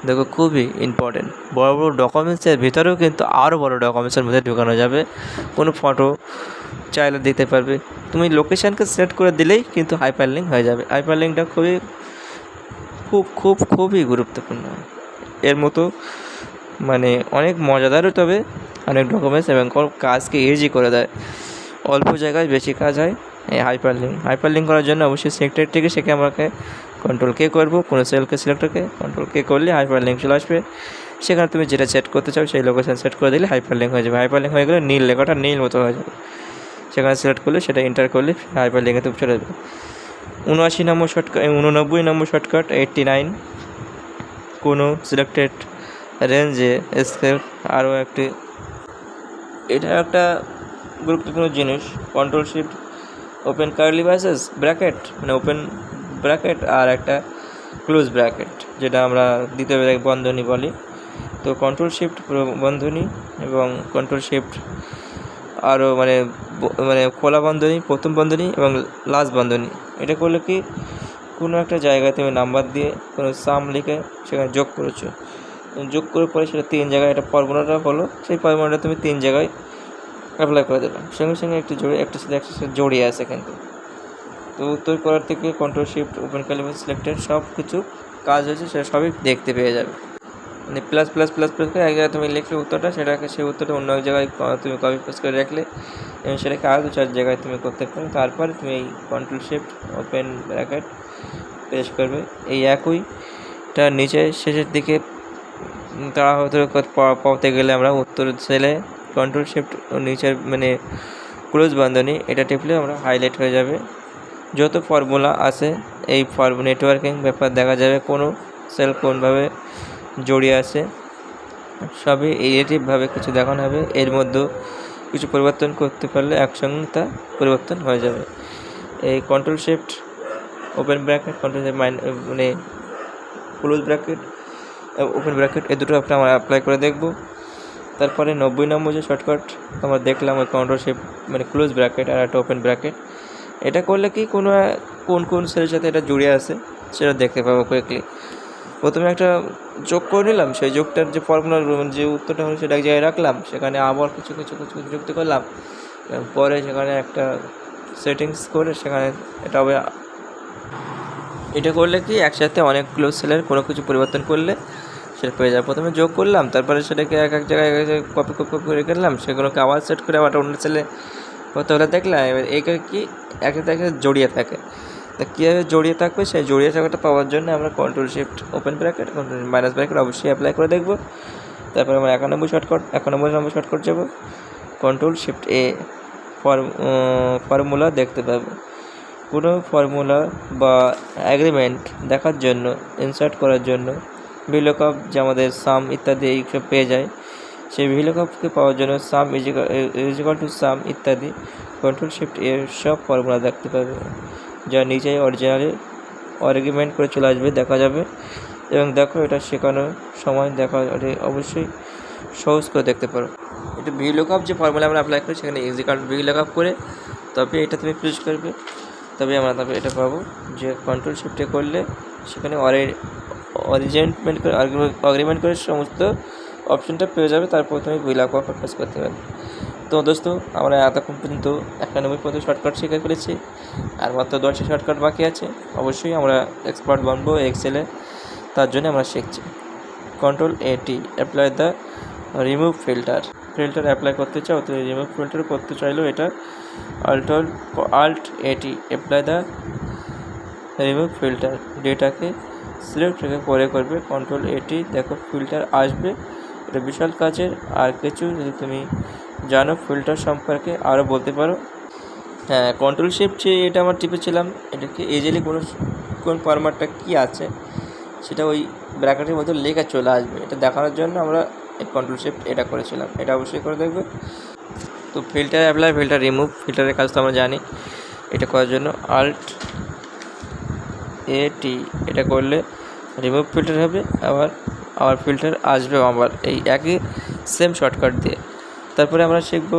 দেখো খুবই ইম্পর্টেন্ট। বড় বড় ডকুমেন্টসের ভিতরেও কিন্তু আরও বড় ডকুমেন্টসের মধ্যে ঢোকানো যাবে। কোনো ফটো চাইলে দিতে পারবে, তুমি লোকেশানকে সিলেক্ট করে দিলেই কিন্তু হাইপারলিঙ্ক হয়ে যাবে। হাইপারলিঙ্কটা খুবই গুরুত্বপূর্ণ। এর মতো মানে অনেক মজাদারও, তবে অনেক ডকুমেন্টস এবং কাজকে ইজি করে দেয়, অল্প জায়গায় বেশি কাজ হয়। এই হাইপারলিঙ্ক করার জন্য অবশ্যই সেক্টর থেকে সেখানে আমাকে কন্ট্রোল কে করবো, কোনো সেলকে সিলেক্টরকে কন্ট্রোল কে করলে হাইপারলিঙ্ক চলে আসবে। সেখানে তুমি যেটা সেট করতে চাও সেই লোকেশান সেট করে দিলে হাইপারলিঙ্ক হয়ে যাবে। হাইপারলিঙ্ক হয়ে গেলে নীল লেখাটা নীল মতো হয়ে যাবে, সেখানে সিলেক্ট করলে সেটা এন্টার করলে হাইপারলিঙ্কে তুমি চলে যাবে। 89 নম্বর শর্টকাট 89, কোনো সিলেক্টেড রেঞ্জে স্কেপ আরও একটি, এটা একটা গুরুত্বপূর্ণ জিনিস। Control shift open curly bracket, মানে ওপেন ব্র্যাকেট আর একটা ক্লোজ ব্র্যাকেট, যেটা আমরা দ্বিতীয় বন্ধনী বলি। তো কন্ট্রোল শিফট বন্ধনী এবং কন্ট্রোল শিফট আরও মানে খোলা বন্ধনী, প্রথম বন্ধনী এবং লাস্ট বন্ধনী। এটা করলে কি, কোনো একটা জায়গায় তুমি নাম্বার দিয়ে কোনো সাম লিখে সেখানে যোগ করেছো, যোগ করে পরে সেটা 3 জায়গায় একটা ফর্মুলাটা হলো, সেই ফর্মুলাটা তুমি 3 জায়গায় অ্যাপ্লাই করে দিলাম, সঙ্গে সঙ্গে একটি একটা সাথে জড়িয়ে আছে কিন্তু। তো উত্তর করার থেকে control shift open curly selected সব কিছু কাজ হয়েছে সেটা সবই দেখতে পেয়ে যাবে। মানে প্লাস প্লাস প্লাস প্লাস করে এক জায়গায় তুমি লিখলে উত্তরটা, সেই উত্তরটা অন্য এক জায়গায় তুমি কপি পেস্ট করে রাখলে এবং সেটাকে আরও 2-4 জায়গায় তুমি করতে পারো। তারপরে তুমি এই control shift open bracket paste করবে। এই একইটা নিচে শেষের দিকে তাড়াহুড়ো পাওয়াতে গেলে আমরা উত্তর সেলে কন্ট্রোল শিফট নিচের মানে ক্লোজ বন্ধনী এটা টিপলে আমরা হাইলাইট হয়ে যাবে। যত ফর্মুলা আছে এই নেটওয়ার্কিং ব্যাপার দেখা যাবে, কোনো সেল কোনভাবে জড়িয়ে আছে সবই রিলেটিভভাবে কিছু দেখানো হবে। এর মধ্যেও কিছু পরিবর্তন করতে পারলে একসঙ্গে তা পরিবর্তন হয়ে যাবে। এই control shift open bracket, control মানে ক্লোজ ব্র্যাকেট, ওপেন ব্র্যাকেট এই দুটো আমরা অ্যাপ্লাই করে দেখব। তারপরে 90 নম্বর যে শর্টকাট আমরা দেখলাম ওই কন্ট্রোল শিফট মানে ক্লোজ ব্র্যাকেট আর একটা ওপেন ব্র্যাকেট, এটা করলে কি কোন সেলের সাথে এটা জুড়ে আছে সেটা দেখতে পাবো কুইকলি। প্রথমে একটা যোগ করে নিলাম, সেই যোগটার যে ফর্মুলা যে উত্তরটা হলো সেটা এক জায়গায় রাখলাম, সেখানে আবার কিছু যুক্ত করলাম, পরে সেখানে একটা সেটিংস করে সেখানে এটা করলে কি একসাথে অনেকগুলো সেলের কোনো কিছু পরিবর্তন করলে সেটা পেয়ে যাবে। প্রথমে যোগ করলাম, তারপরে সেটাকে এক জায়গায় কপি করে গেলাম, সেগুলোকে আবার সেট করে আবার অন্য সেলে কতগুলো দেখলাম। এবার এইটা কি একে জড়িয়ে থাকে, তা কীভাবে জড়িয়ে থাকবে সেই জড়িয়ে থাকাটা পাওয়ার জন্য আমরা control shift open bracket control minus bracket অবশ্যই অ্যাপ্লাই করে দেখব। তারপরে আমরা 91 নম্বর শর্টকাট যাব, কন্ট্রোল শিফট এ ফর্মুলা দেখতে পাবো। কোনো ফর্মুলা বা অ্যাগ্রিমেন্ট দেখার জন্য, ইনসার্ট করার জন্য ভিলুকআপ যে আমাদের সাম ইত্যাদি এইসব পেয়ে যায়, সেই ভিলুকআপকে পাওয়ার জন্য সাম ইজিক্যাল টু সাম ইত্যাদি কন্ট্রোল শিফট এর সব ফর্মুলা দেখতে পাবে, যা নিচে অরিজিনালি আর্গুমেন্ট করে চলে আসবে, দেখা যাবে। এবং দেখো এটা শেখানোর সময় দেখা অবশ্যই সহজ করে দেখতে পারো। এটা ভিলুকআপ যে ফর্মুলা আমরা অ্যাপ্লাই করি সেখানে ইজিক্যাল ভিলুকআপ করে তবে এটা তুমি প্রেস করবে, তবে এটা পাবো যে কন্ট্রোল শিফটে করলে সেখানে আর্গুমেন্ট করে সমস্ত অপশনটা পেয়ে যাবে। তারপর তুমি ভিলুকআপ প্রেস করতে পারবে। তো দোস্ত, আমরা এতক্ষণ পর্যন্ত 91 পর্যন্ত শর্টকাট শিখে ফেলেছি, আর মাত্র 10টি শর্টকাট বাকি আছে। অবশ্যই আমরা এক্সপার্ট বানবো এক্সেলে, তার জন্য আমরা শিখছি। কন্ট্রোল এটি apply the remove filter apply করতে চাও তো রিমুভ ফিল্টার করতে চাইলেও এটা আল্ট এটি অ্যাপ্লাই দ্য রিমুভ ফিল্টার, ডেটাকে সিলেক্ট রেখে পরে করবে কন্ট্রোল এটি, দেখো ফিল্টার আসবে। এটা বিশাল কাজের। আর কিছু যদি তুমি জানো ফিল্টার সম্পর্কে আরও বলতে পারো। হ্যাঁ, কন্ট্রোল শিফট যে এটা আমার টিপেছিলাম, এটাকে ইজিলি কোন ফরম্যাটটা কী আছে সেটা ওই ব্র্যাকেটের মধ্যে লেখা চলে আসবে, এটা দেখানোর জন্য আমরা এই কন্ট্রোল শিফট এটা করেছিলাম। এটা অবশ্যই করে দেখবে। তো ফিল্টার অ্যাপ্লাই, ফিল্টার রিমুভ, ফিল্টারের কাজ তো আমরা জানি। এটা করার জন্য আল্ট এটি এটা করলে রিমুভ ফিল্টার হবে, আবার ফিল্টার আসবে আবার এই একই সেম শর্টকাট দিয়ে। তারপরে আমরা শিখব,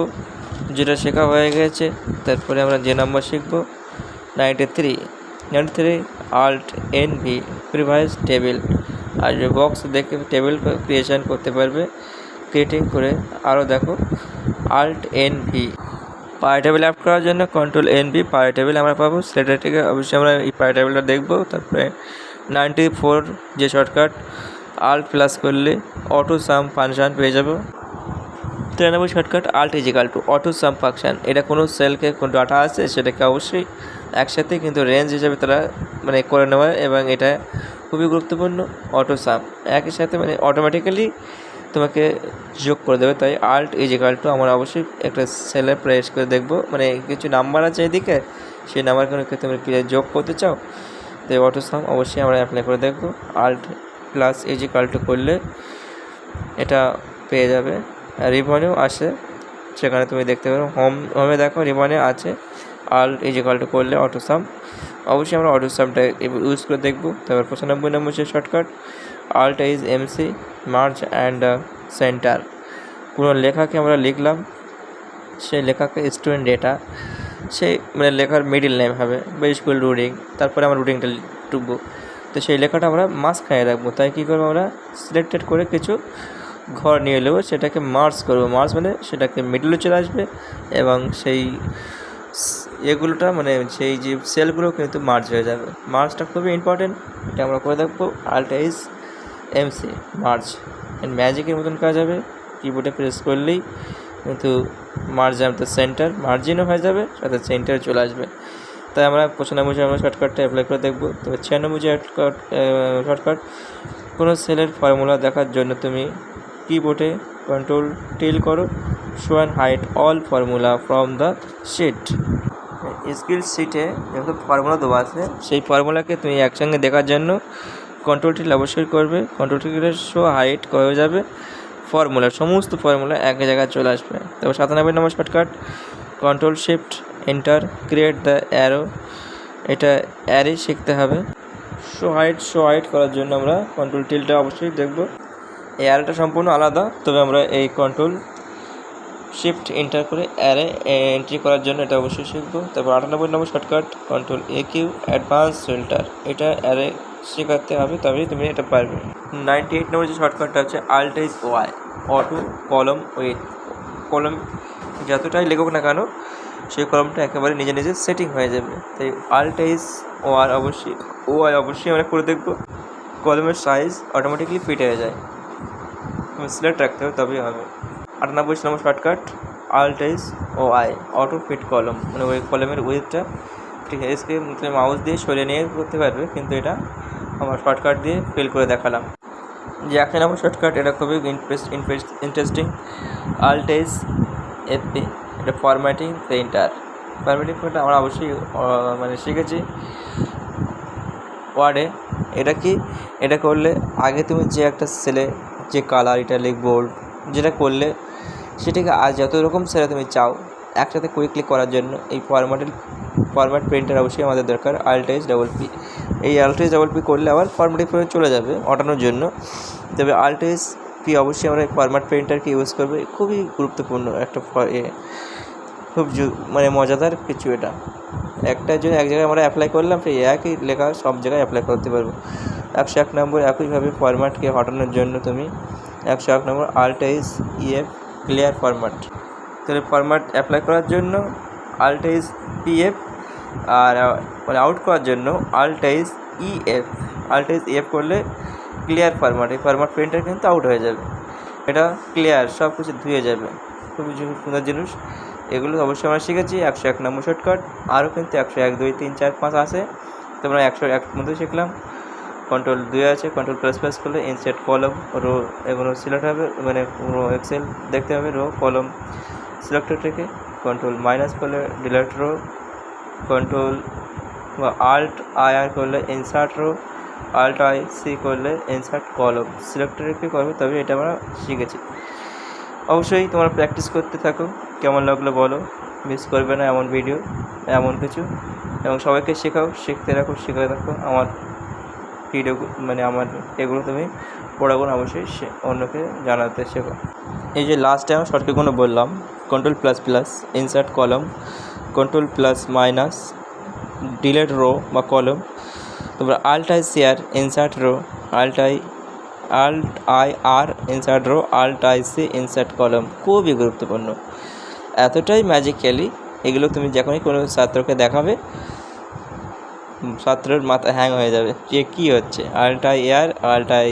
যেটা শেখা হয়ে গেছে, তারপরে আমরা যে নাম্বার শিখব 93 আল্ট এনভি প্রিভাইস টেবিল আসবে, বক্স দেখে টেবিল ক্রিয়েশন করতে পারবে ক্রিয়েটিং করে। আরও দেখো আল্ট এনভি পাই টেবিল অ্যাড করার জন্য কন্ট্রোল এনভি পাই টেবিল আমরা পাবো, সেটা থেকে অবশ্যই আমরা এই পাই টেবিলটা দেখবো। তারপরে 94 যে শর্টকাট আল্ট প্লাস করলে অটো সাম ফাংশান পেয়ে যাবো। 93 shortcut alt equal to auto sum function, এটা কোনো সেলকে কোন ডাটা আছে সেটাকে অবশ্যই একসাথে কিন্তু রেঞ্জ হিসাবে তারা করে নেওয়া, এবং এটা খুবই গুরুত্বপূর্ণ। অটো সাম একই সাথে অটোমেটিক্যালি তোমাকে যোগ করে দেবে, তাই আল্ট ইজিক্যাল টু আমরা অবশ্যই একটা সেলে প্রেস করে দেখবো, কিছু নাম্বার আছে এদিকে, সেই নাম্বারগুলোকে তুমি যোগ করতে চাও, তাই অটো সাম অবশ্যই আমরা অ্যাপ্লাই করে দেখবো। আল্ট প্লাস ইজিক্যাল টু করলে এটা পেয়ে যাবে। রিবনেও আসে, সেখানে তুমি দেখতে পারো হোমে দেখো রিবনে আছে আল্ট ইজিক্যাল টু করলে অটো সাম অবশ্যই আমরা অটো সামটা ইউজ করে দেখব। তারপর 95 নম্বর হচ্ছে shortcut alt is MC merge and centre. কোনো লেখাকে আমরা লিখলাম, সেই লেখাকে স্টুডেন্ট ডেটা, সেই মানে লেখার মিডিল নেম হবে বা স্কুল রুটিং, তারপরে আমরা রুটিংটা টুকবো। তো সেই লেখাটা আমরা মাঝখানে রাখবো। তাই কী করবো, আমরা সিলেক্টেড করে কিছু ঘর নিয়ে নেবো, সেটাকে মার্জ করবো। মার্জ মানে সেটাকে মিডলে চলে আসবে এবং সেই এগুলোটা মানে সেই যে সেলগুলো কিন্তু মার্জ হয়ে যাবে। মার্জটা খুবই ইম্পর্টেন্ট, এটা আমরা করে দেখবো। Alt is MC merge and ম্যাজিকের মতন কাজ হবে, কিবোর্ডে প্রেস করলেই কিন্তু মার্জ তো সেন্টার মার্জিনও হয়ে যাবে, সাথে সেন্টারে চলে আসবে। তাই আমরা 95 আমরা শর্টকাটটা অ্যাপ্লাই করে দেখবো। তবে 96 শর্টকাট কোনো সেলের ফর্মুলা দেখার জন্য তুমি কিবোর্ডে কন্ট্রোল টিল করো, show and hide all formula from the sheet. স্কিল শিটে যেহেতু ফর্মুলা দেওয়া আছে, সেই ফর্মুলাকে তুমি একসঙ্গে দেখার জন্য কন্ট্রোল টিল অবশ্যই করবে। কন্ট্রোল টিলে শো হাইড হয়ে যাবে, ফর্মুলা সমস্ত ফর্মুলা এক জায়গায় চলে আসবে। তারপর 97 number shortcut control shift enter create the array, এটা অ্যারে শিখতে হবে। শো হাইড করার জন্য আমরা কন্ট্রোল টিলটা অবশ্যই দেখব। এই অ্যারেটা সম্পূর্ণ আলাদা, তবে আমরা এই কন্ট্রোল শিফট এন্টার করে অ্যারে এন্ট্রি করার জন্য এটা অবশ্যই শিখবো। তারপর 98 number shortcut control Q advance filter, এটা অ্যারে শেখাতে হবে, তবেই তুমি এটা পারবে। 98 নম্বর যে শর্টকাটটা হচ্ছে আল্ট ইজ ওয়াই অটো কলম উইথ। কলম যতটাই লেখক না কেন, সেই কলমটা একেবারে নিজে নিজে সেটিং হয়ে যাবে। তাই আল্ট ইজ ওয়াই অবশ্যই আমরা করে দেখব। কলমের সাইজ অটোমেটিকলি ফিট হয়ে যায়, তুমি সিলেক্ট রাখতে হবে তবেই হবে। 98 number shortcut alt is Y auto fit column, মানে ওই কলমের উইথটা ঠিক আছে, এসকে মাউস দিয়ে সরিয়ে নিয়ে করতে পারবে, কিন্তু এটা আমার শর্টকাট দিয়ে ফিল করে দেখালাম। যে 1 নম্বর শর্টকাট, এটা খুবই ইন্টারেস্টিং আল্ট ইজ এফপি, এটা ফরম্যাটিং প্রিন্টার। ফরম্যাটিং প্রিন্টার আমরা অবশ্যই মানে শিখেছি ওয়ার্ডে। এটা কি, এটা করলে আগে তুমি যে একটা সেলে যে কালার ইটালিক বোল্ড যেটা করলে, সেটাকে আজ যত রকম সেলে তুমি চাও একসাথে কুইকলি করার জন্য এই ফরম্যাট প্রিন্টার অবশ্যই আমাদের দরকার। আল্ট ইজ ডবল পি, এই আল্ট ইজ ডবল পি করলে আবার ফরম্যাটিং প্রিন্টার চলে যাবে ওঠানোর জন্য। তবে আল্ট ইজ পি অবশ্যই আমরা ফরম্যাট প্রিন্টারকে ইউজ করবে, খুবই গুরুত্বপূর্ণ একটা খুব মানে মজাদার কিছু। এটা একটা যদি এক জায়গায় আমরা অ্যাপ্লাই করলাম, সেই একই লেখা সব জায়গায় অ্যাপ্লাই করতে পারবো। 101 নম্বর একইভাবে ফরম্যাটকে হটানোর জন্য তুমি 101 number alt is EF clear format. তাহলে ফরম্যাট অ্যাপ্লাই করার জন্য আল্ট ইজ পিএফ, আর মানে আউট করার জন্য Alt is EF. Alt is EF করলে ক্লিয়ার ফরম্যাট, এই ফরম্যাট প্রিন্টার কিন্তু আউট হয়ে যাবে, এটা ক্লিয়ার সব কিছু ধুয়ে যাবে। খুবই সুন্দর জিনিস, এগুলো অবশ্যই আমরা শিখেছি। 101 নম্বর শর্টকাট, আরও কিন্তু 101, 2, 3, 4, 5 আছে, তো আমরা 101 মধ্যে শিখলাম। কন্ট্রোল 2 আছে, কন্ট্রোল প্রেস করলে ইনসার্ট কলম রো এগুলো সিলেক্ট হবে, মানে রো এক্সেল দেখতে হবে, রো কলম সিলেক্টেড রেখে কন্ট্রোল মাইনাস করলে ডিলিট রো, কন্ট্রোল বা আল্ট আইআর করলে insert row, alt I C করলে ইনসার্ট কলম সিলেক্টেড রেখে করবে, তবে এটা আমরা শিখেছি। অবশ্যই তোমরা প্র্যাকটিস করতে থাকো, কেমন লাগলো বলো, মিস করবে না এমন ভিডিও এমন কিছু, এবং সবাইকে শেখাও, শিখতে রাখো, শিখে রাখো আমার ভিডিও, মানে আমার এগুলো তুমি পড়াগুলো অবশ্যই অন্যকে জানাতে শেখো। এই যে লাস্ট টাইম শর্টকাটগুলো বললাম, control plus plus insert column, control plus minus delete row বা কলম, তারপর alt I share insert row, alt I R insert row, alt I C insert column, খুবই গুরুত্বপূর্ণ, এতটাই ম্যাজিক্যালি। এগুলো তুমি যখনই কোনো ছাত্রকে দেখাবে, ছাত্রের মাথা হ্যাং হয়ে যাবে যে কী হচ্ছে, alt I R alt I